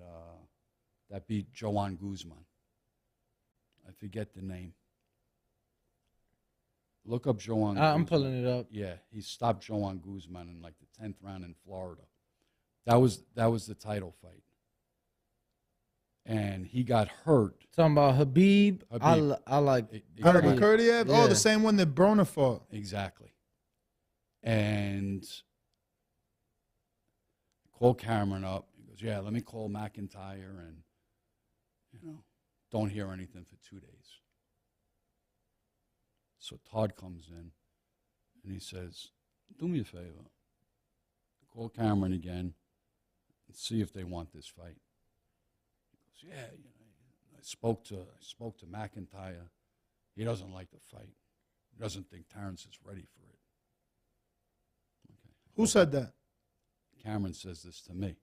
that beat Joanne Guzman. I forget the name. Look up Joanne. I'm pulling it up. Yeah, he stopped Joanne Guzman in like the 10th round in Florida. That was the title fight, and he got hurt. Talking about Habib. I like Kurdiev. Yeah. Oh, the same one that Broner fought. Exactly. And called Cameron up. He goes, yeah, let me call McIntyre, and don't hear anything for 2 days. So Todd comes in, and he says, do me a favor. Call Cameron again and see if they want this fight. He goes, yeah, I spoke to McIntyre. He doesn't like the fight. He doesn't think Terence is ready for it. Okay. Who said that? Cameron says this to me.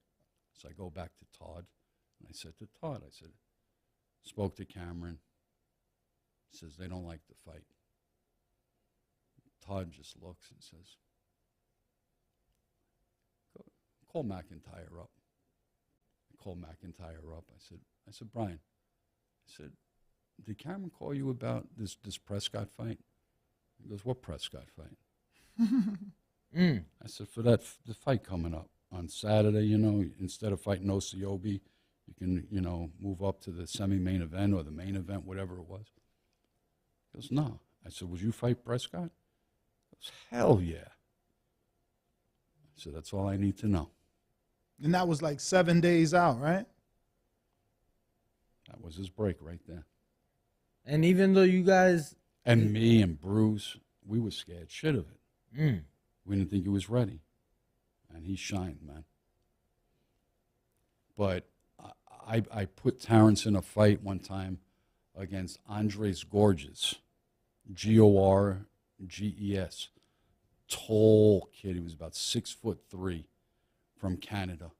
So I go back to Todd, and I said to Todd, I said, spoke to Cameron. He says they don't like the fight. Todd just looks and says, call McIntyre up. I called McIntyre up. I said, Brian, I said, did Cameron call you about this Prescott fight? He goes, what Prescott fight? I said, for the fight coming up on Saturday, instead of fighting Osiobi, you can, move up to the semi-main event or the main event, whatever it was. He goes, no. I said, would you fight Prescott? He goes, hell yeah. I said, that's all I need to know. And that was like 7 days out, right? That was his break right there. And even though you guys... And me and Bruce, we were scared shit of it. We didn't think he was ready. And he shined, man. But I put Terence in a fight one time against Andres Gorges, Gorges, tall kid. He was about 6'3" from Canada,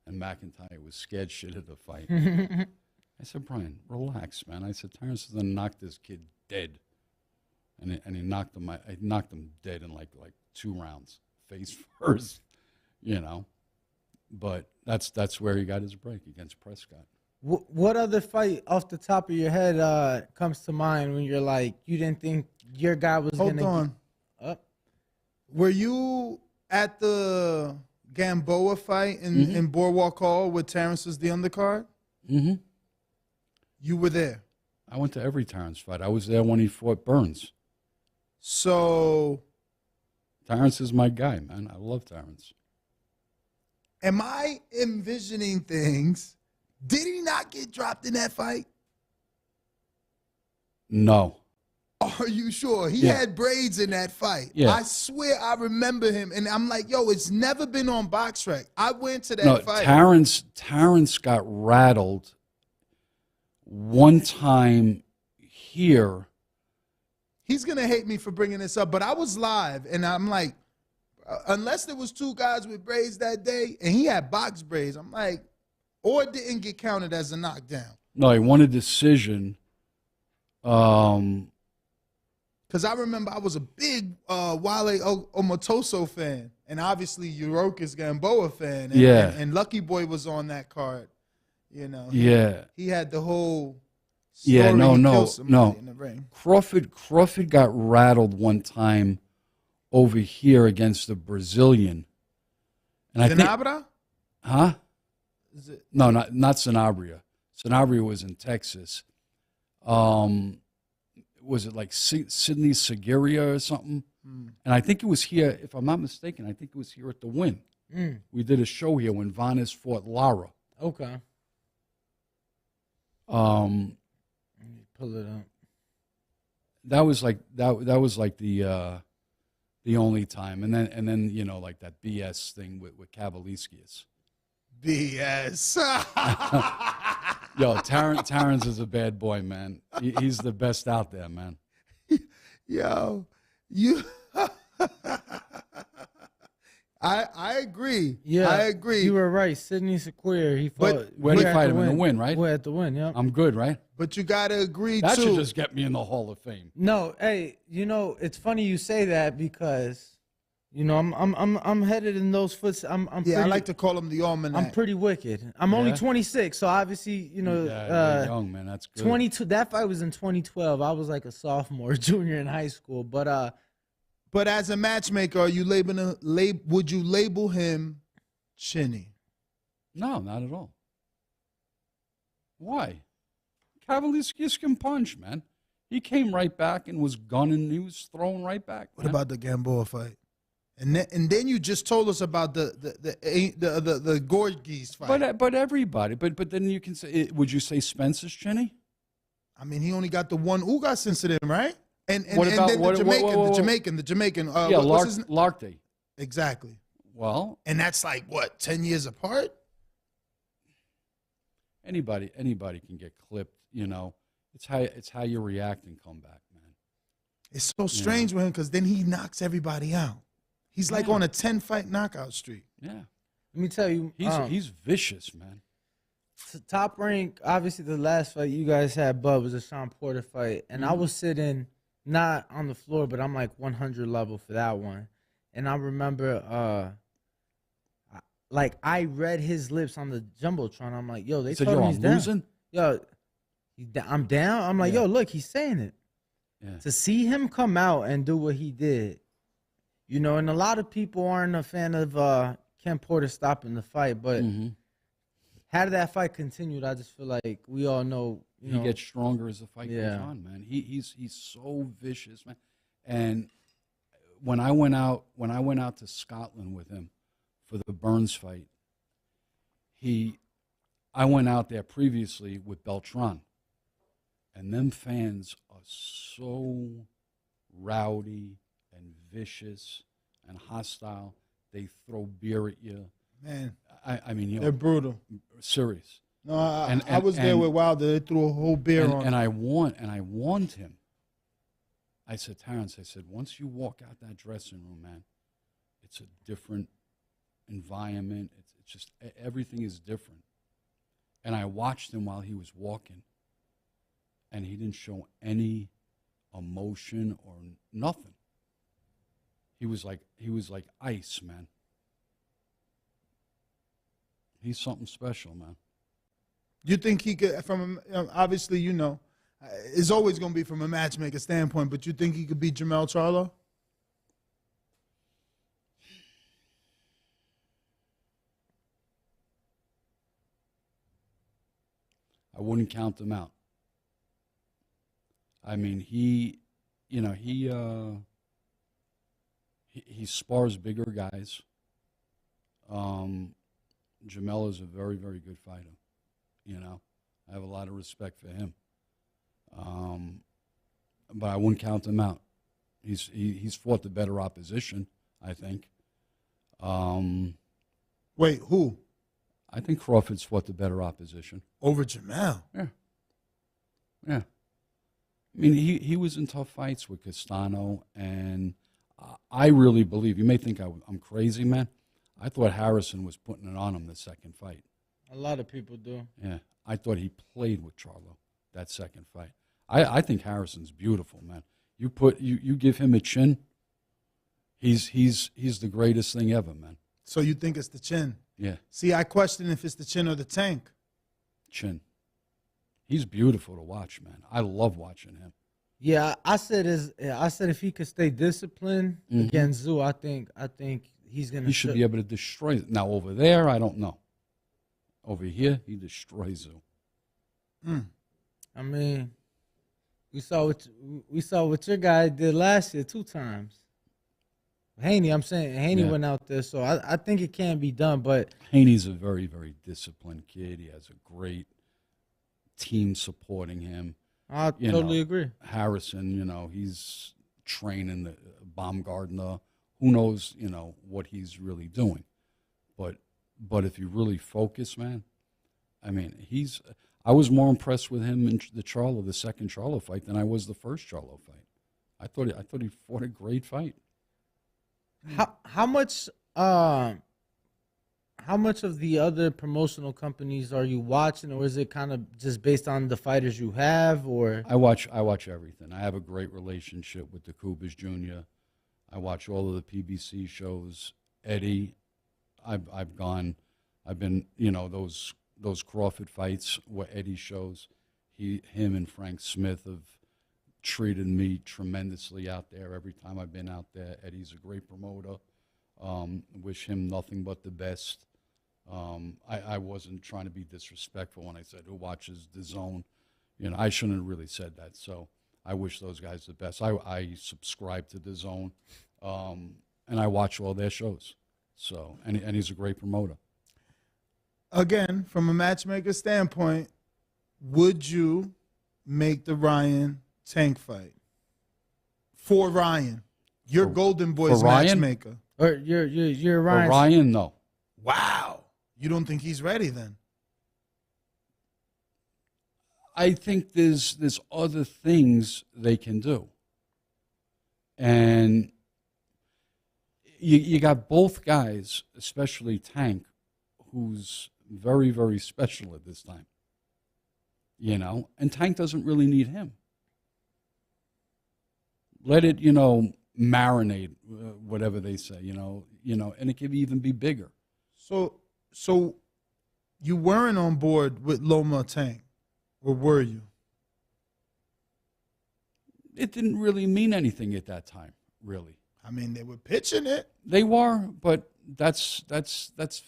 and McIntyre was scared shit of the fight. I said, Brian, relax, man. I said, Terence is gonna knock this kid dead, and he knocked him. I knocked him dead in like 2 rounds, face first, But that's where he got his break against Prescott. What other fight off the top of your head comes to mind when you're like, you didn't think your guy was going to... Hold on. Were you at the Gamboa fight in Boardwalk Hall where Terence was the undercard? Mm-hmm. You were there? I went to every Terence fight. I was there when he fought Burns. So... Terence is my guy, man. I love Terence. Am I envisioning things? Did he not get dropped in that fight? No. Are you sure? He had braids in that fight. Yeah. I swear I remember him. And I'm like, yo, it's never been on BoxRec. I went to that fight. Terence got rattled one time here. He's going to hate me for bringing this up, but I was live, and I'm like, unless there was 2 guys with braids that day, and he had box braids, I'm like, or it didn't get counted as a knockdown. No, he won a decision. Because I remember I was a big Wale Omotoso fan, and obviously Yurokis Gamboa fan. And, and Lucky Boy was on that card. He had the whole story. No. In the ring. Crawford got rattled one time over here against the Brazilian. And I think, Sanabria? huh? Is it? No, not Sanabria. Sanabria was in Texas. Was it like Sydney Seguria or something? And I think it was here, if I'm not mistaken, I think it was here at the Wynn. We did a show here when Vanes fought Lara. Okay. Let me pull it up. That was like the only time, and then you know, like that BS thing with Kavaliskius. BS. Yo, Terence is a bad boy, man. He's the best out there, man. Yo, you. I agree. Yeah, I agree. You were right. Sydney Sequoia, he fought. Where did he fight him in the Win, right? We're at the Win, yeah. I'm good, right? But you gotta agree That too. should just get me in the Hall of Fame. No, hey, you know, it's funny you say that because, you know, I'm headed in those footsteps. I'm yeah, pretty, I like to call him the almanac. I'm pretty wicked. I'm only Yeah? 26, so obviously, you know, Yeah, you're young, man. That's good. 22. That fight was in 2012. I was like a sophomore, junior in high school. But as a matchmaker, are you would you label him chinny? No, not at all. Why? Kavaliskius can punch, man. He came right back and was gunning. He was throwing right back. What man. about the Gamboa fight? And then you just told us about the Gorgees fight. But everybody. But then you can say, would you say Spencer's chinny? I mean, he only got the one Ugas incident, right? And What about- then what- the Jamaican. Yeah, what's his name? Larkday. Exactly. Well, And that's like what, 10 years apart? anybody can get clipped. You know, it's how you react and come back, man. It's so strange with him because then he knocks everybody out. He's like on a 10-fight knockout streak. Yeah, let me tell you, he's vicious, man. Top Rank, obviously the last fight you guys had, Bud, was a Sean Porter fight. And I was sitting not on the floor, but I'm like 100 level for that one. And I remember, like, I read his lips on the Jumbotron. I'm like, yo, they said, told yo, him he's I'm down. losing? Yo, I'm down. I'm like, yo, look, he's saying it. Yeah. To see him come out and do what he did, you know, and a lot of people aren't a fan of Ken Porter stopping the fight, but had that fight continued, I just feel like we all know, He gets stronger as the fight goes Yeah. on, man. He's so vicious, man. And when I went out to Scotland with him for the Burns fight, I went out there previously with Beltran, and them fans are so rowdy and vicious and hostile. They throw beer at you. Man, I mean, you know, they're brutal. serious. No, I was there with Wilder. They threw a whole beer on him. And I warned him. I said, Terence, once you walk out that dressing room, man, it's a different environment. It's just everything is different. And I watched him while he was walking, and he didn't show any emotion or nothing. He was like ice, man. He's something special, man. You think he could, obviously, you know, it's always going to be from a matchmaker standpoint, but you think he could beat Jermell Charlo? I wouldn't count him out. I mean, he spars bigger guys. Jermell is a very, very good fighter. You know, I have a lot of respect for him. But I wouldn't count him out. He's fought the better opposition, I think. Wait, who? I think Crawford's fought the better opposition. Over Jermell? Yeah. Yeah. I mean, he was in tough fights with Castano, and I really believe, you may think I'm crazy, man. I thought Harrison was putting it on him the second fight. A lot of people do. Yeah. I thought he played with Charlo that second fight. I think Harrison's beautiful, man. You give him a chin, he's the greatest thing ever, man. So you think it's the chin? Yeah. See, I question if it's the chin or the tank. Chin. He's beautiful to watch, man. I love watching him. Yeah, I said if he could stay disciplined against Zoo, I think he's gonna. He should be able to destroy it. Now over there, I don't know. Over here, he destroys you. I mean, we saw what your guy did last year 2 times. Haney, I'm saying Haney went out there, so I think it can be done. But Haney's a very, very disciplined kid. He has a great team supporting him. I totally agree. Harrison, he's training the Baumgartner. Who knows, what he's really doing. But if you really focus, man, I mean, I was more impressed with him in the second Charlo fight than I was the first Charlo fight. I thought he fought a great fight. How much of the other promotional companies are you watching, or is it kind of just based on the fighters you have? Or I watch everything. I have a great relationship with the Kubas Jr. I watch all of the PBC shows. Eddie, I've been those Crawford fights where Eddie shows. Him and Frank Smith have treated me tremendously out there every time I've been out there. Eddie's a great promoter. Wish him nothing but the best. I wasn't trying to be disrespectful when I said who watches Dazn. I shouldn't have really said that. So I wish those guys the best. I subscribe to Dazn, and I watch all their shows. So and he's a great promoter. Again, from a matchmaker standpoint, would you make the Ryan Tank fight for Ryan? Your Golden Boys matchmaker. Or you're Ryan. For Ryan, no. Wow. You don't think he's ready then? I think there's other things they can do. And you got both guys, especially Tank, who's very, very special at this time. And Tank doesn't really need him. Let it, marinate, whatever they say, and it could even be bigger. So you weren't on board with Loma Tank, or were you? It didn't really mean anything at that time, really. I mean, they were pitching it. They were, but that's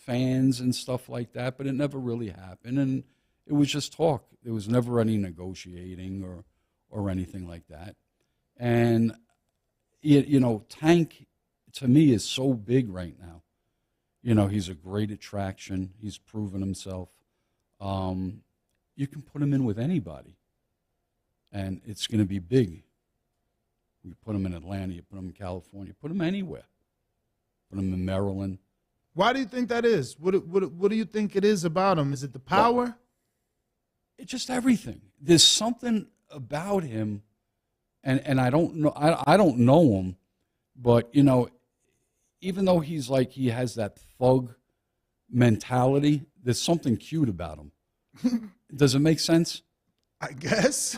fans and stuff like that. But it never really happened, and it was just talk. There was never any negotiating or anything like that. And Tank to me is so big right now. He's a great attraction. He's proven himself. You can put him in with anybody, and it's going to be big. You put him in Atlanta, you put him in California, put him anywhere. Put him in Maryland. Why do you think that is? What do you think it is about him? Is it the power? Well, it's just everything. There's something about him, and I don't know. I don't know him, but even though he has that thug mentality, there's something cute about him. Does it make sense? I guess.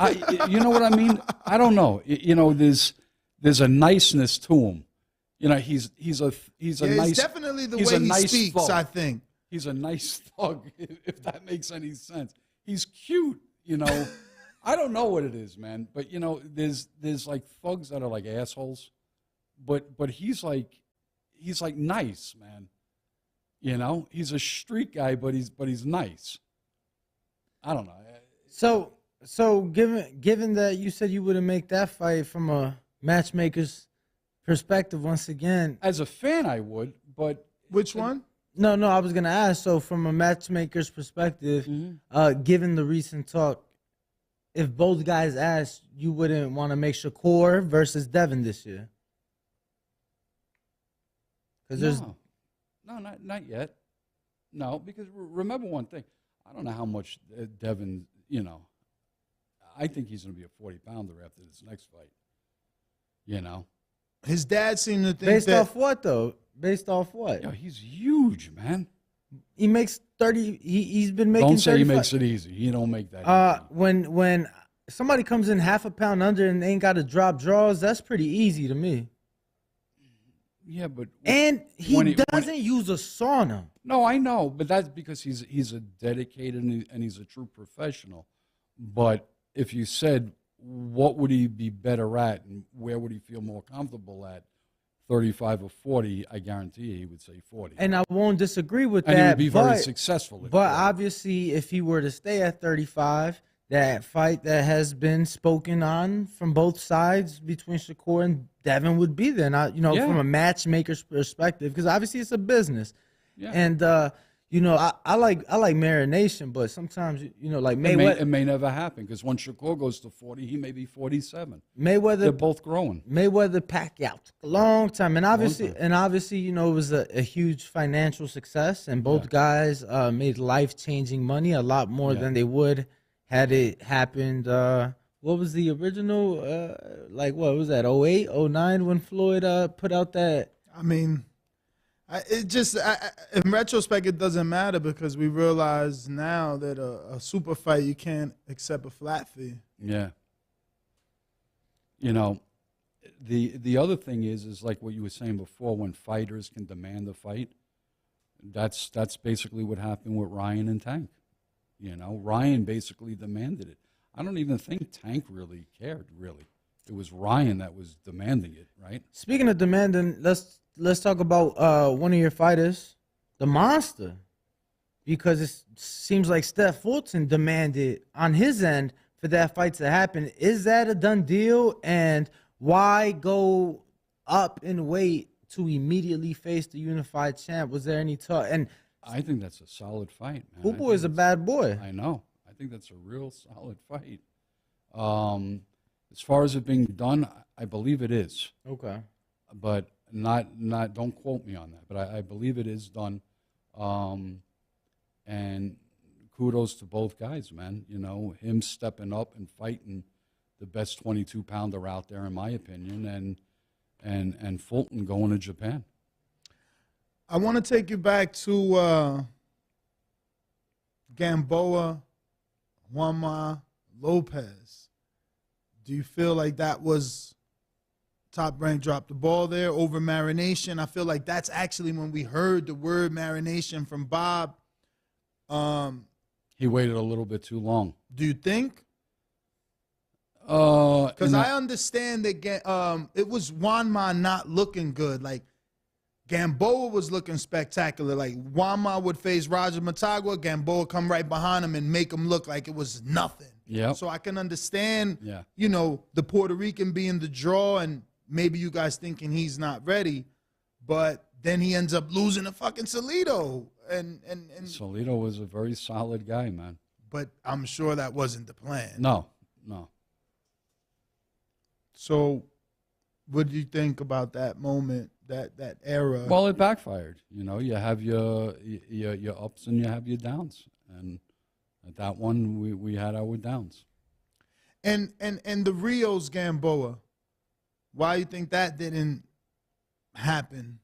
You know what I mean? I don't know. There's a niceness to him. He's a nice. It's definitely the way he speaks. Thug. I think he's a nice thug. If that makes any sense, he's cute. I don't know what it is, man. But there's like thugs that are like assholes, but he's like nice, man. He's a street guy, but he's nice. I don't know. So given that you said you wouldn't make that fight from a matchmaker's perspective, once again, as a fan, I would. But which one? No, I was gonna ask. So from a matchmaker's perspective, given the recent talk, if both guys asked, you wouldn't want to make Shakur versus Devin this year? Because there's not yet. No, because remember one thing. I don't know how much Devin. I think he's going to be a 40-pounder after this next fight. His dad seemed to think based off what though? Based off what? He's huge, man. He makes 30. He's been making. Don't say 35. he makes it easy. He don't make that. Easy. When somebody comes in half a pound under and they ain't got to drop draws, that's pretty easy to me. Yeah, but he doesn't use a sauna. No, I know, but that's because he's a dedicated and he's a true professional. But if you said what would he be better at and where would he feel more comfortable at, 35 or 40, I guarantee he would say 40. And I won't disagree with And that. he would be very but- successful. at But 40. obviously, if he were to stay at 35, that fight that has been spoken on from both sides between Shakur and Devin would be there. Not, Yeah. from a matchmaker's perspective, because obviously it's a business. Yeah. And I like marination, but sometimes like It may never happen because when Shakur goes to 40, he may be 47. They're Mayweather both growing. Pacquiao took a long time, and obviously, time. it was a huge financial success, and both guys made life-changing money, a lot more than they would had it happened. What was the original? What was that? 08, 09 when Floyd put out that. I mean, in retrospect, it doesn't matter because we realize now that a super fight, you can't accept a flat fee. Yeah. The other thing is like what you were saying before, when fighters can demand a fight, that's basically what happened with Ryan and Tank. Ryan basically demanded it. I don't even think Tank really cared, really. It was Ryan that was demanding it, right? Speaking of demanding, let's talk about one of your fighters, the Monster, because it seems like Steph Fulton demanded on his end for that fight to happen. Is that a done deal? And why go up in weight to immediately face the unified champ? Was there any talk? And I think that's a solid fight, man. Boo Boy is a bad boy. I know. I think that's a real solid fight. As far as it being done, I believe it is. Okay. But not don't quote me on that, but I believe it is done. And kudos to both guys, man. Him stepping up and fighting the best 22-pounder out there, in my opinion, and Fulton going to Japan. I want to take you back to Gamboa, Juanma Lopez. Do you feel like that was Top Rank dropped the ball there over marination? I feel like that's actually when we heard the word marination from Bob. He waited a little bit too long. Do you think? Because I I understand that it was Juanma not looking good. Like, Gamboa was looking spectacular. Like, Juanma would face Roger Matagua, Gamboa come right behind him and make him look like it was nothing. Yeah. So I can understand, Yeah. The Puerto Rican being the draw and maybe you guys thinking he's not ready, but then he ends up losing to fucking Salido. And Salido was a very solid guy, man. But I'm sure that wasn't the plan. No. So what do you think about that moment, that era? Well, it backfired. You have your ups and you have your downs, and at that one we had our downs. And the Rios Gamboa, why you think that didn't happen?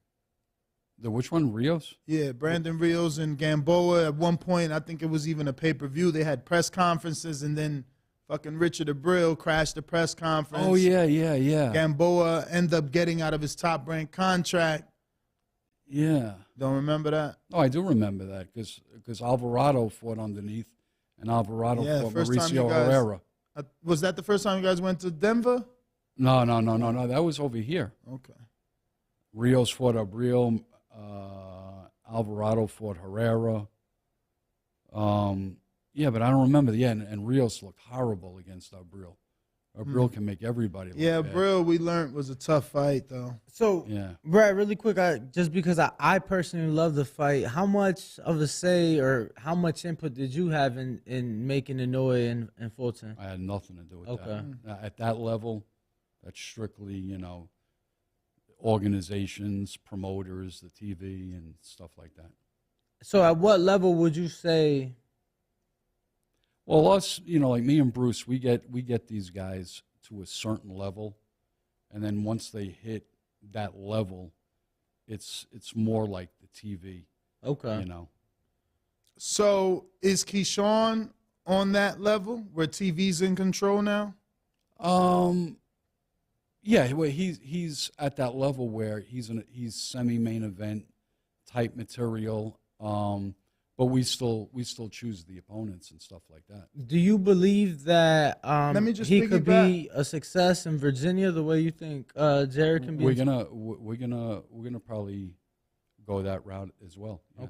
The which one, Rios? Yeah, Brandon Rios and Gamboa. At one point, I think it was even a pay-per-view. They had press conferences, and then fucking Richard Abril crashed the press conference. Oh, yeah. Gamboa ended up getting out of his Top Rank contract. Yeah. Don't remember that? Oh, I do remember that because Alvarado fought underneath, and Alvarado fought Mauricio Herrera. Was that the first time you guys went to Denver? No. That was over here. Okay. Rios fought Abril. Alvarado fought Herrera. Yeah, but I don't remember. Yeah, and Rios looked horrible against Abril. Abril can make everybody look bad. Abril, we learned, was a tough fight, though. So, yeah. Brad, really quick, just because I personally love the fight, how much of a say or how much input did you have in making Inoue and Fulton? I had nothing to do with that. At that level, that's strictly, organizations, promoters, the TV, and stuff like that. So at what level would you say? Well, us, like me and Bruce, we get these guys to a certain level, and then once they hit that level, it's more like the TV. Okay. So is Keyshawn on that level where TV's in control now? Yeah, well, he's at that level where he's semi-main event type material. but we still choose the opponents and stuff like that. Do you believe that me just he could piggyback. be a success in Virginia the way you think Jared can be? We're gonna probably go that route as well. Yeah.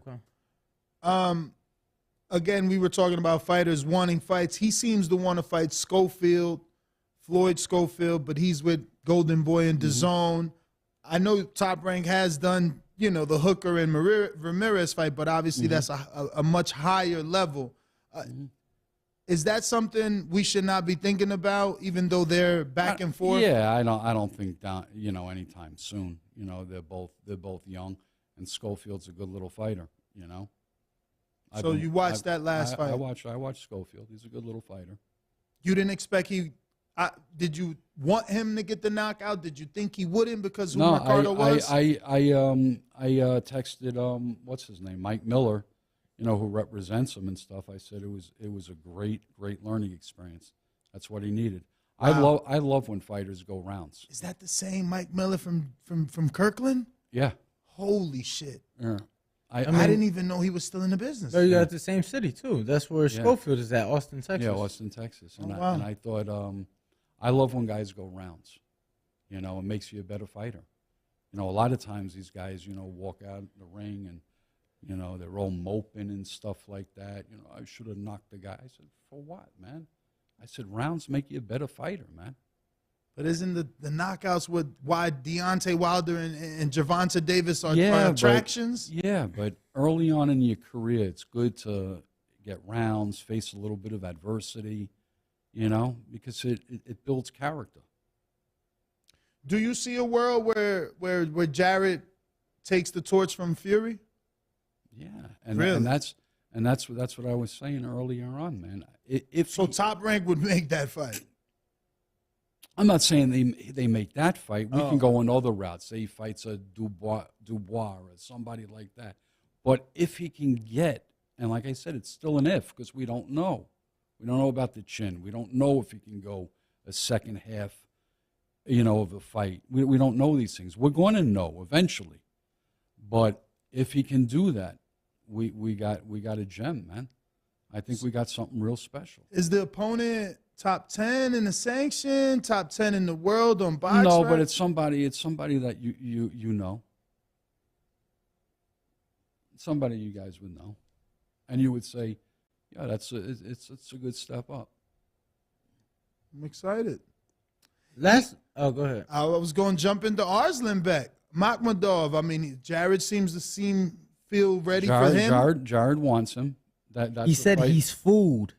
Okay. Again, we were talking about fighters wanting fights. He seems to want to fight Floyd Schofield, but he's with Golden Boy and Dazn. I know Top Rank has done, the Hooker and Ramirez fight, but obviously that's a much higher level. Is that something we should not be thinking about, even though they're back and forth? Yeah, I don't think down, anytime soon. They're both young, and Schofield's a good little fighter. So you watched that last fight? I watched Schofield. He's a good little fighter. You didn't expect did you want him to get the knockout? Did you think he wouldn't because who Ricardo was? I texted what's his name, Mike Miller, who represents him and stuff. I said it was a great learning experience. That's what he needed. Wow. I love when fighters go rounds. Is that the same Mike Miller from Kirkland? Yeah. Holy shit. Yeah. I didn't even know he was still in the business. So you got the same city too. That's where Schofield is at, Austin, Texas. Yeah, Austin, Texas. And, wow. and I thought, I love when guys go rounds. It makes you a better fighter. A lot of times these guys, walk out in the ring and, they're all moping and stuff like that. I should have knocked the guy. I said, for what, man? I said, rounds make you a better fighter, man. But isn't the knockouts why Deontay Wilder and Gervonta Davis are attractions? But early on in your career, it's good to get rounds, face a little bit of adversity, because it builds character. Do you see a world where Jared takes the torch from Fury? Yeah, and really? and that's what I was saying earlier on, man. If Top Rank would make that fight. I'm not saying they make that fight. We can go on other routes. Say he fights a Dubois or somebody like that. But if he can get, and like I said, it's still an if because we don't know. We don't know about the chin. We don't know if he can go a second half, of a fight. We don't know these things. We're going to know eventually. But if he can do that, we got a gem, man. I think we got something real special. Is the opponent top 10 in the sanction, top 10 in the world on box? No, but it's somebody that you know. Somebody you guys would know. And you would say, yeah, it's a good step up. I'm excited. Go ahead. I was going to jump into Arslanbek, Makhmudov. I mean, Jared seems to feel ready for him. Jared wants him. That's he said he's food.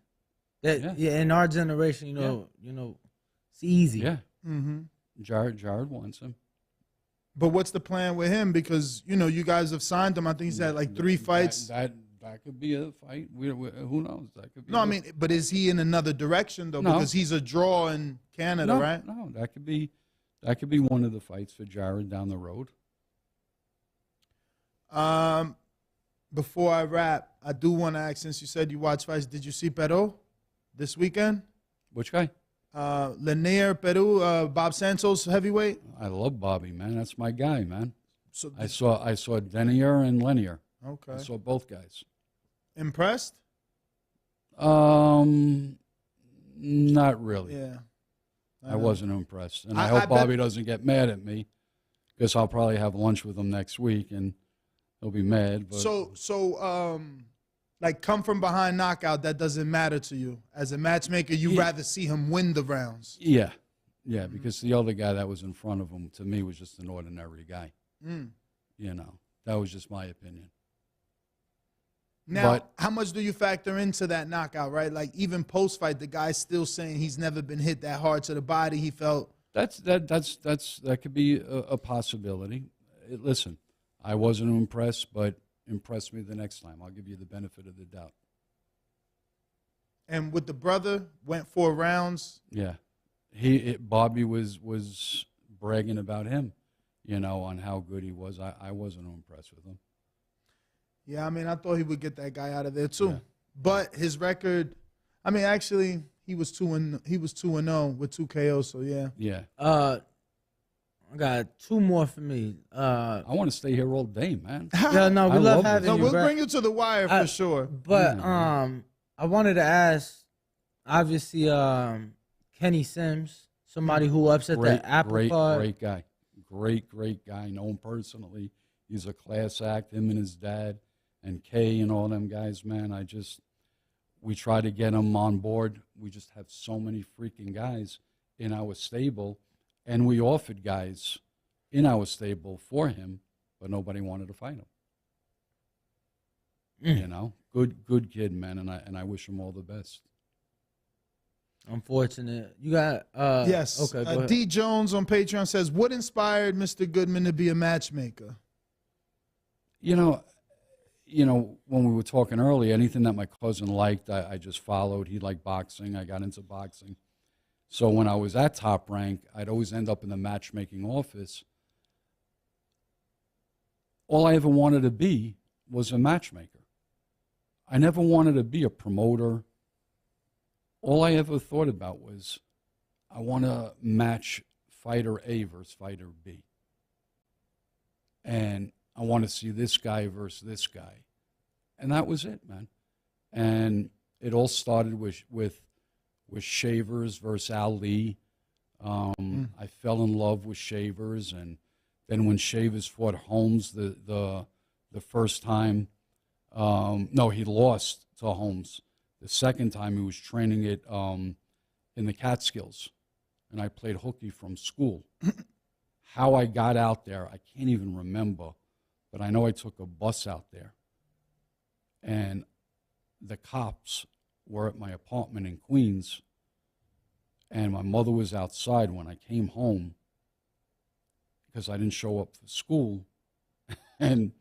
Yeah. In our generation, it's easy. Yeah. Mm-hmm. Jared wants him. But what's the plan with him? Because you guys have signed him. I think he's had like 3 fights. That could be a fight. Who knows? That could be. No, I mean, but is he in another direction though? No. Because he's a draw in Canada, right? No, that could be one of the fights for Jared down the road. Before I wrap, I do want to ask, since you said you watch fights, did you see Peru this weekend? Which guy? Lanier, Peru, Bob Santos heavyweight. I love Bobby, man. That's my guy, man. So I saw Denier and Lanier. Okay. I saw both guys. Impressed? Not really. Yeah. I wasn't impressed. And I hope Bobby doesn't get mad at me because I'll probably have lunch with him next week and he'll be mad. But So, like come from behind knockout, that doesn't matter to you. As a matchmaker, you rather see him win the rounds. Yeah. Yeah, because the other guy that was in front of him, to me, was just an ordinary guy. That was just my opinion. Now, how much do you factor into that knockout, right? Like even post-fight, the guy's still saying he's never been hit that hard to the body. He felt that could be a possibility. Listen, I wasn't impressed, but impress me the next time. I'll give you the benefit of the doubt. And with the brother, went 4 rounds. Yeah, Bobby was bragging about him, on how good he was. I wasn't impressed with him. Yeah, I mean, I thought he would get that guy out of there too. Yeah. But his record, I mean, actually, he was 2-0 with 2 KOs. So yeah. Yeah. I got 2 more for me. I want to stay here all day, man. Yeah, no, we I love love having this. No, you. we'll bro. bring you to the wire for sure. But I wanted to ask, obviously, Kenny Sims, somebody who upset the apple cart. Great guy. Great guy. Know him personally. He's a class act, him and his dad and Kay and all them guys, man. We try to get him on board. We just have so many freaking guys in our stable, and we offered guys in our stable for him, but nobody wanted to fight him. You know, good kid, man, and I wish him all the best. Unfortunate. You got Yes. Okay. Go ahead. D Jones on Patreon says, "What inspired Mr. Goodman to be a matchmaker?" You know, when we were talking earlier, anything that my cousin liked, I just followed. He liked boxing. I got into boxing. So when I was at Top Rank, I'd always end up in the matchmaking office. All I ever wanted to be was a matchmaker. I never wanted to be a promoter. All I ever thought about was, I want to match fighter A versus fighter B. And I want to see this guy versus this guy. And that was it, man. And it all started with Shavers versus Ali. I fell in love with Shavers, and then when Shavers fought Holmes the first time, no, he lost to Holmes. The second time he was training it in the Catskills, and I played hooky from school. How I got out there, I can't even remember, but I know I took a bus out there, and the cops were at my apartment in Queens, and my mother was outside when I came home because I didn't show up for school, and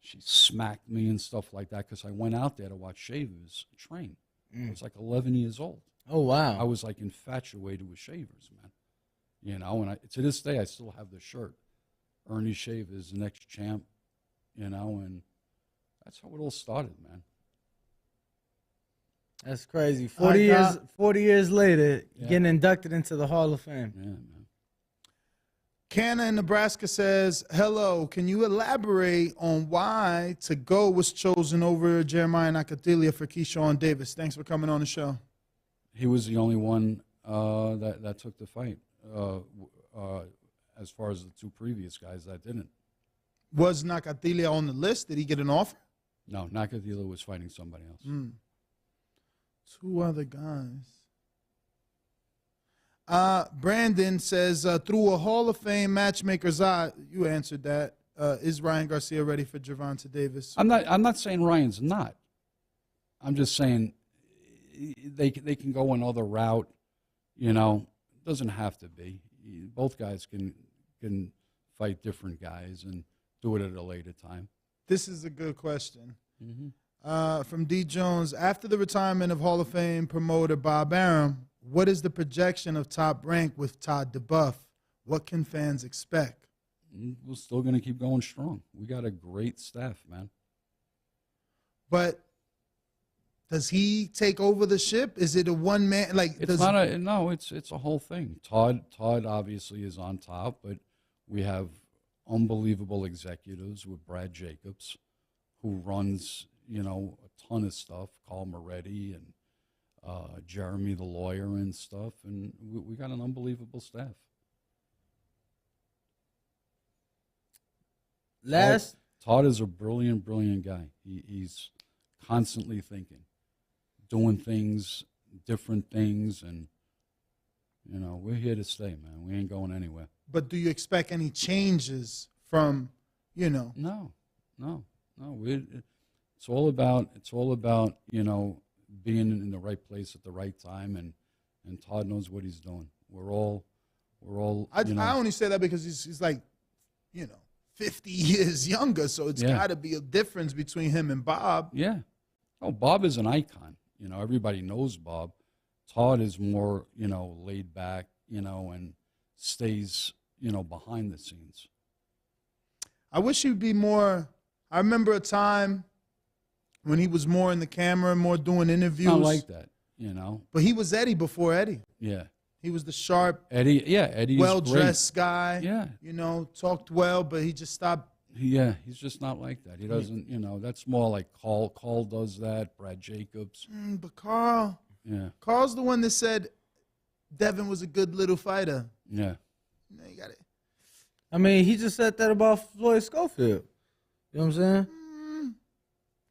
she smacked me and stuff like that because I went out there to watch Shavers train. I was like 11 years old. Oh, wow. I was like infatuated with Shavers, man. You know, and to this day, I still have the shirt. Ernie Shavers, the next champ, you know, and that's how it all started, man. That's crazy. 40 years later, getting inducted into the Hall of Fame. Yeah, man. Canna in Nebraska says, "Hello, can you elaborate on why To Go was chosen over Jeremiah Nakatilia for Keyshawn Davis?" Thanks for coming on the show. He was the only one that took the fight, as far as the 2 previous guys that didn't. Was Nakatilia on the list? Did he get an offer? No, Nakatilia was fighting somebody else. 2 other guys. Brandon says, through a Hall of Fame matchmaker's eye, you answered that. Is Ryan Garcia ready for Gervonta Davis? I'm not saying Ryan's not. I'm just saying they can go another route. You know, it doesn't have to be. Both guys can fight different guys and do it at a later time. This is a good question. From D. Jones, after the retirement of Hall of Fame promoter Bob Arum, what is the projection of Top Rank with Todd DeBuff? What can fans expect? We're still going to keep going strong. We got a great staff, man. But does he take over the ship? Is it a one man? Like it's not a no. It's a whole thing. Todd obviously is on top, but we have unbelievable executives with Brad Jacobs, who runs a ton of stuff. Carl Moretti and Jeremy the lawyer and stuff, and we got an unbelievable staff. Todd is a brilliant guy. He's constantly thinking, doing things, different things, and we're here to stay, man. We ain't going anywhere. But do you expect any changes from, No. It's all about being in the right place at the right time, and Todd knows what he's doing. We're all. I only say that because he's like, 50 years younger, so it's got to be a difference between him and Bob. Yeah. Oh, Bob is an icon. Everybody knows Bob. Todd is more, laid back, and stays, behind the scenes. I wish he'd be more. I remember a time when he was more in the camera, more doing interviews. Not like that, But he was Eddie before Eddie. Yeah. He was the sharp, Eddie's well-dressed guy. Yeah. You know, talked well, but he just stopped. Yeah, he's just not like that. He doesn't, that's more like Carl. Carl does that, Brad Jacobs. But Carl's the one that said Devin was a good little fighter. Yeah. You got it. I mean, he just said that about Floyd Schofield. You know what I'm saying?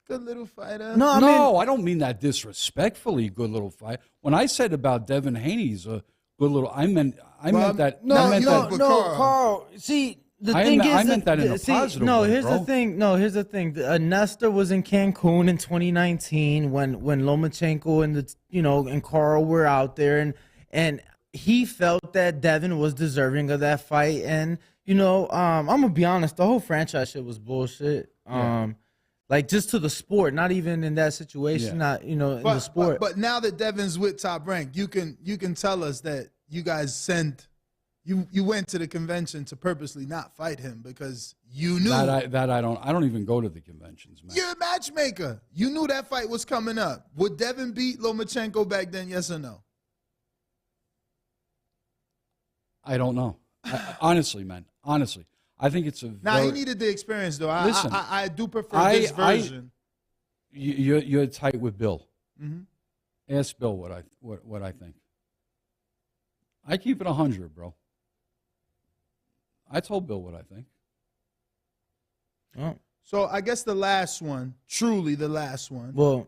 Good little fighter. No, I don't mean that disrespectfully. Good little fight. When I said about Devin Haney, he's a good little. I meant that. Carl. See, the thing is, I meant that in a positive way, here's bro. the thing. No, here's the thing. Nestor was in Cancun in 2019 when Lomachenko and Carl were out there, and he felt that Devin was deserving of that fight. And I'm gonna be honest, the whole franchise shit was bullshit. Like just to the sport, not even in that situation, not in the sport. But now that Devin's with Top Rank, you can tell us that you guys you went to the convention to purposely not fight him because you knew I don't even go to the conventions, man. You're a matchmaker. You knew that fight was coming up. Would Devin beat Lomachenko back then? Yes or no? I don't know. Honestly, man. Honestly. I think it's a Now, he needed the experience, though. Listen, I do prefer this version. You're tight with Bill. Mm-hmm. Ask Bill what I think. I keep it 100, bro. I told Bill what I think. Oh. So I guess the last one, truly the last one. Well,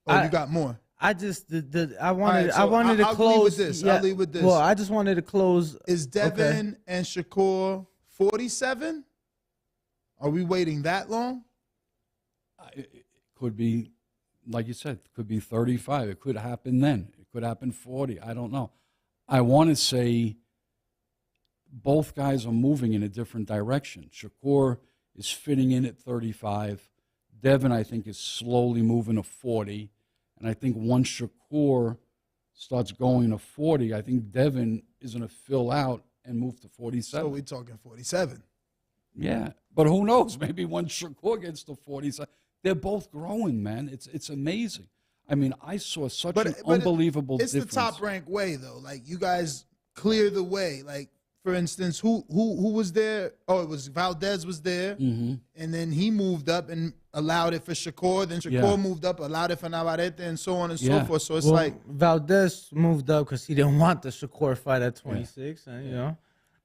you got more. I just I wanted Right, so to I'll close leave with this. Yeah, I'll leave with this. Well, I just wanted to close. Is Devin and Shakur 47? Are we waiting that long? It could be, like you said, it could be 35. It could happen then. It could happen 40. I don't know. I want to say both guys are moving in a different direction. Shakur is fitting in at 35. Devin, I think, is slowly moving to 40. And I think once Shakur starts going to 40, I think Devin is going to fill out and move to 47. So we're talking 47. Yeah, but who knows? Maybe once Shakur gets to 47, they're both growing, man. It's amazing. I mean, I saw such an unbelievable difference. It's the Top Rank way, though. Like, you guys clear the way. Like, for instance, who was there? Oh, it was Valdez was there, and then he moved up and allowed it for Shakur. Then Shakur moved up, allowed it for Navarrete, and so on and so forth. So it's like Valdez moved up because he didn't want the Shakur fight at 26, and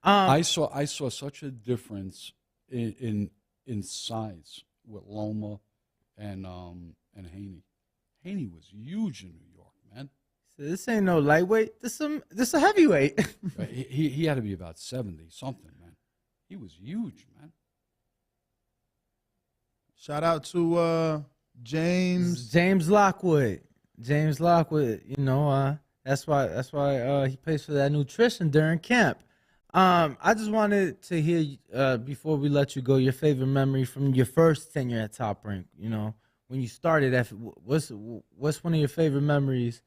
I saw such a difference in size with Loma and Haney. Haney was huge in New York, man. So this ain't no lightweight. This a heavyweight. he had to be about 70 something, man. He was huge, man. Shout out to James Lockwood. James Lockwood. That's why he pays for that nutrition during camp. I just wanted to hear before we let you go your favorite memory from your first tenure at Top Rank. When you started, what's one of your favorite memories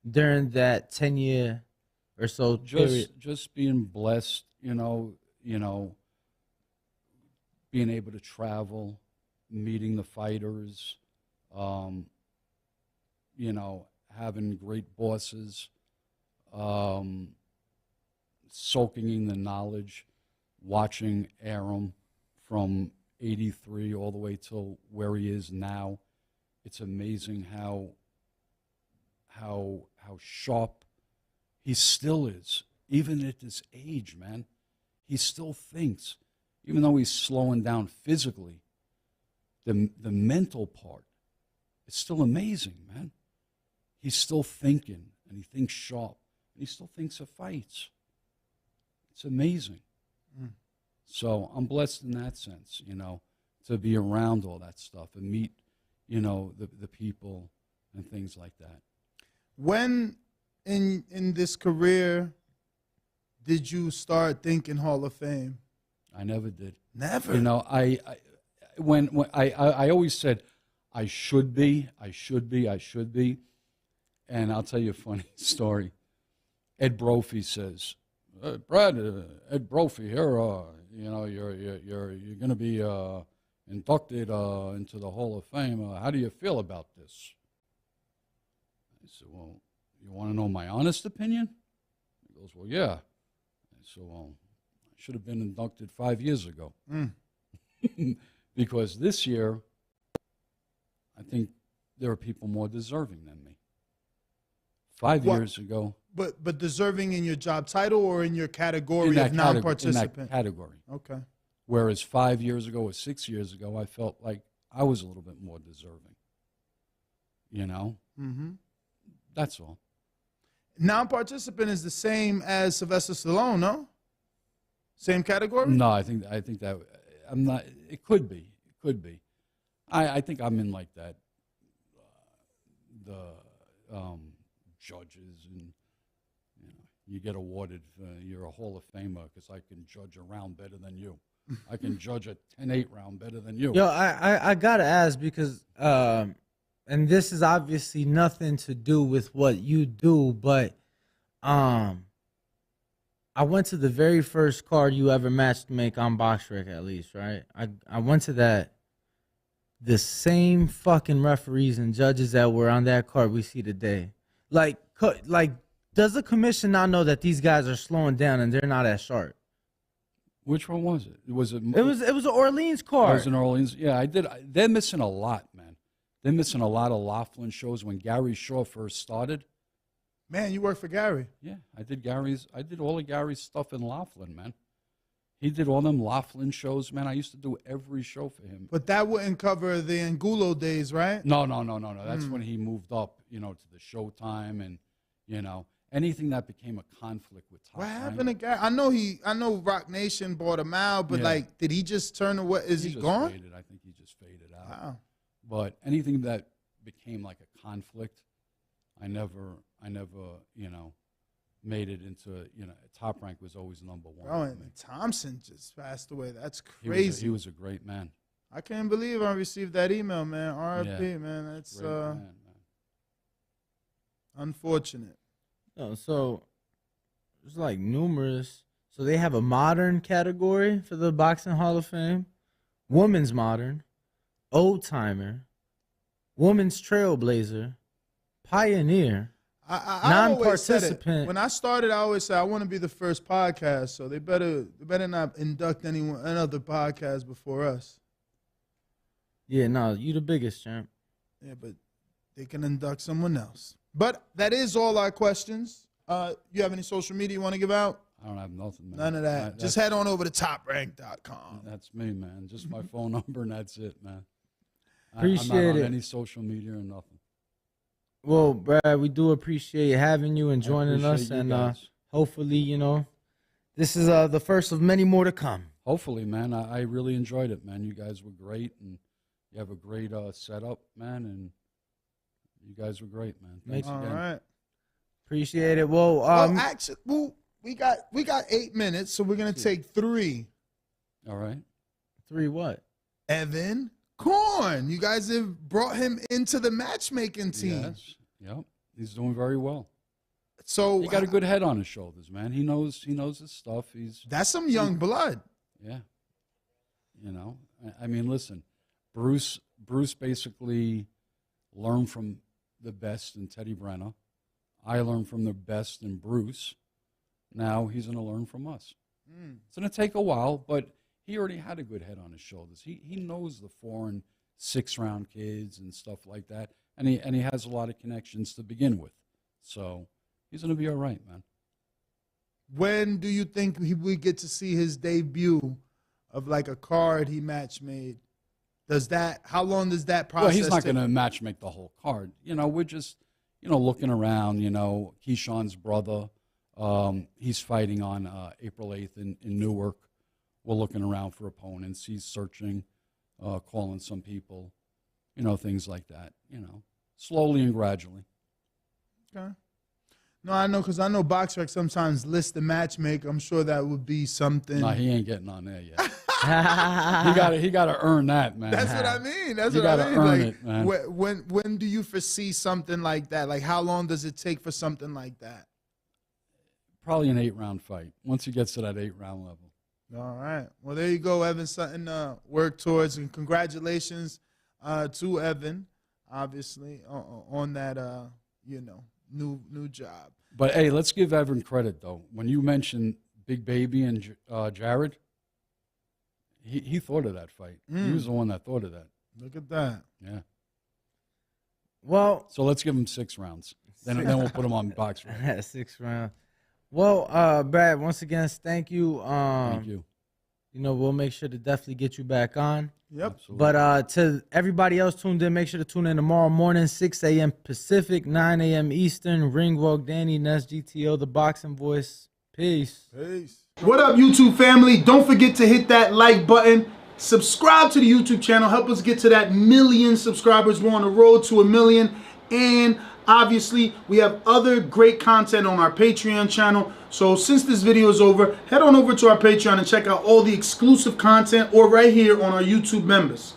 during that 10-year or so period? Just being blessed, being able to travel, meeting the fighters, having great bosses, soaking in the knowledge, watching Arum from 83 all the way till where he is now. It's amazing how sharp he still is, even at this age, man. He still thinks, even though he's slowing down physically, the mental part is still amazing, man. He's still thinking, and he thinks sharp, and he still thinks of fights. It's amazing. So I'm blessed in that sense, to be around all that stuff and meet, the people and things like that. When in this career did you start thinking Hall of Fame? I never did. Never. When I always said I should be, and I'll tell you a funny story. Ed Brophy says, Brad, Ed Brophy here, you're going to be inducted into the Hall of Fame. How do you feel about this? I said, well, you want to know my honest opinion? He goes, well, yeah. So I should have been inducted 5 years ago. Because this year, I think there are people more deserving than me. 5 years ago. But deserving in your job title or in your category of non-participant? In that category. Okay. Whereas 5 years ago or 6 years ago, I felt like I was a little bit more deserving. You know? Mm-hmm. That's all. Non-participant is the same as Sylvester Stallone, no? Same category? No, I think that I'm not. It could be. It could be. I think I'm in like that. The judges, and you get awarded. You're a Hall of Famer because I can judge a round better than you. I can judge a 10-8 round better than you. Yo, I gotta ask because and this is obviously nothing to do with what you do, but I went to the very first card you ever matched to make on BoxRec, at least, right? I went to that. The same fucking referees and judges that were on that card we see today. Like, does the commission not know that these guys are slowing down and they're not as sharp? Which one was it? It was an Orleans card. It was an Orleans. Yeah, I did. They're missing a lot, man. They're missing a lot of Laughlin shows when Gary Shaw first started. Man, you work for Gary. Yeah, I did all of Gary's stuff in Laughlin, man. He did all them Laughlin shows, man. I used to do every show for him. But that wouldn't cover the Angulo days, right? No. That's when he moved up, to the Showtime and, anything that became a conflict with Top What Rank. happened to Gary? I know Rock Nation bought him out, but did he just turn away? Is he gone? Faded. I think he just faded out. Wow. But anything that became like a conflict, I never, made it into, Top Rank was always number one. Oh, and Thompson just passed away. That's crazy. He was a great man. I can't believe I received that email, man. RIP, man. That's Great man. Unfortunate. No, so there's like numerous. So they have a modern category for the Boxing Hall of Fame, women's modern, old timer, women's trailblazer, pioneer. I always said it. Non-participant. When I started, I always said I want to be the first podcast, so they better not induct another podcast before us. Yeah, no, you the biggest, champ. Yeah, but they can induct someone else. But that is all our questions. You have any social media you want to give out? I don't have nothing, man. None of that. Just head on over to toprank.com. That's me, man. Just my phone number and that's it, man. Appreciate I'm not on it. any social media or nothing. Well, Brad, we do appreciate having you and joining us, and guys. hopefully, this is the first of many more to come. Hopefully, man. I really enjoyed it, man. You guys were great, and you have a great setup, man, and you guys were great, man. Thanks again. All right. Appreciate it. Well, actually, we got 8 minutes, so we're gonna take 3. All right. 3 what? Evan Korn. You guys have brought him into the matchmaking team. Yes. Yep. He's doing very well. So He got a good head on his shoulders, man. He knows his stuff. That's some young blood. Yeah. I mean, listen, Bruce basically learned from the best in Teddy Brenner. I learned from the best in Bruce. Now he's going to learn from us. It's going to take a while, but he already had a good head on his shoulders. He knows the 4- and 6-round kids and stuff like that, and he has a lot of connections to begin with. So he's going to be all right, man. When do you think we get to see his debut of like a card he match made? How long does that process Well, he's not take? going to match make the whole card. We're just, looking around, Keyshawn's brother, he's fighting on April 8th in Newark. We're looking around for opponents. He's searching, calling some people, things like that, slowly and gradually. Okay. No, I know, because I know BoxRec sometimes lists the matchmaker. I'm sure that would be something. No, he ain't getting on there yet. he got to earn that, man. That's what I mean. That's You what I gotta mean. earn Like, it, man. when do you foresee something like that? Like, how long does it take for something like that? Probably an 8-round fight, once he gets to that 8-round level. All right. Well, there you go, Evan. Something to work towards. And congratulations to Evan, obviously, on that, new job. But hey, let's give Evan credit though. When you mentioned Big Baby and Jared, he thought of that fight. He was the one that thought of that. Look at that. Yeah. Well, So let's give him 6 rounds. Then we'll put him on box round. 6 rounds. Well, Brad, once again, thank you. Thank you. You know, we'll make sure to definitely get you back on. Yep. Absolutely. But to everybody else tuned in, make sure to tune in tomorrow morning, 6 a.m. Pacific, 9 a.m. Eastern. Ringwalk, Danny, Ness, GTO, the Boxing Voice. Peace. Peace. What up, YouTube family? Don't forget to hit that like button. Subscribe to the YouTube channel. Help us get to that 1 million subscribers. We're on the road to 1 million. And obviously, we have other great content on our Patreon channel. So since this video is over, head on over to our Patreon and check out all the exclusive content or right here on our YouTube members.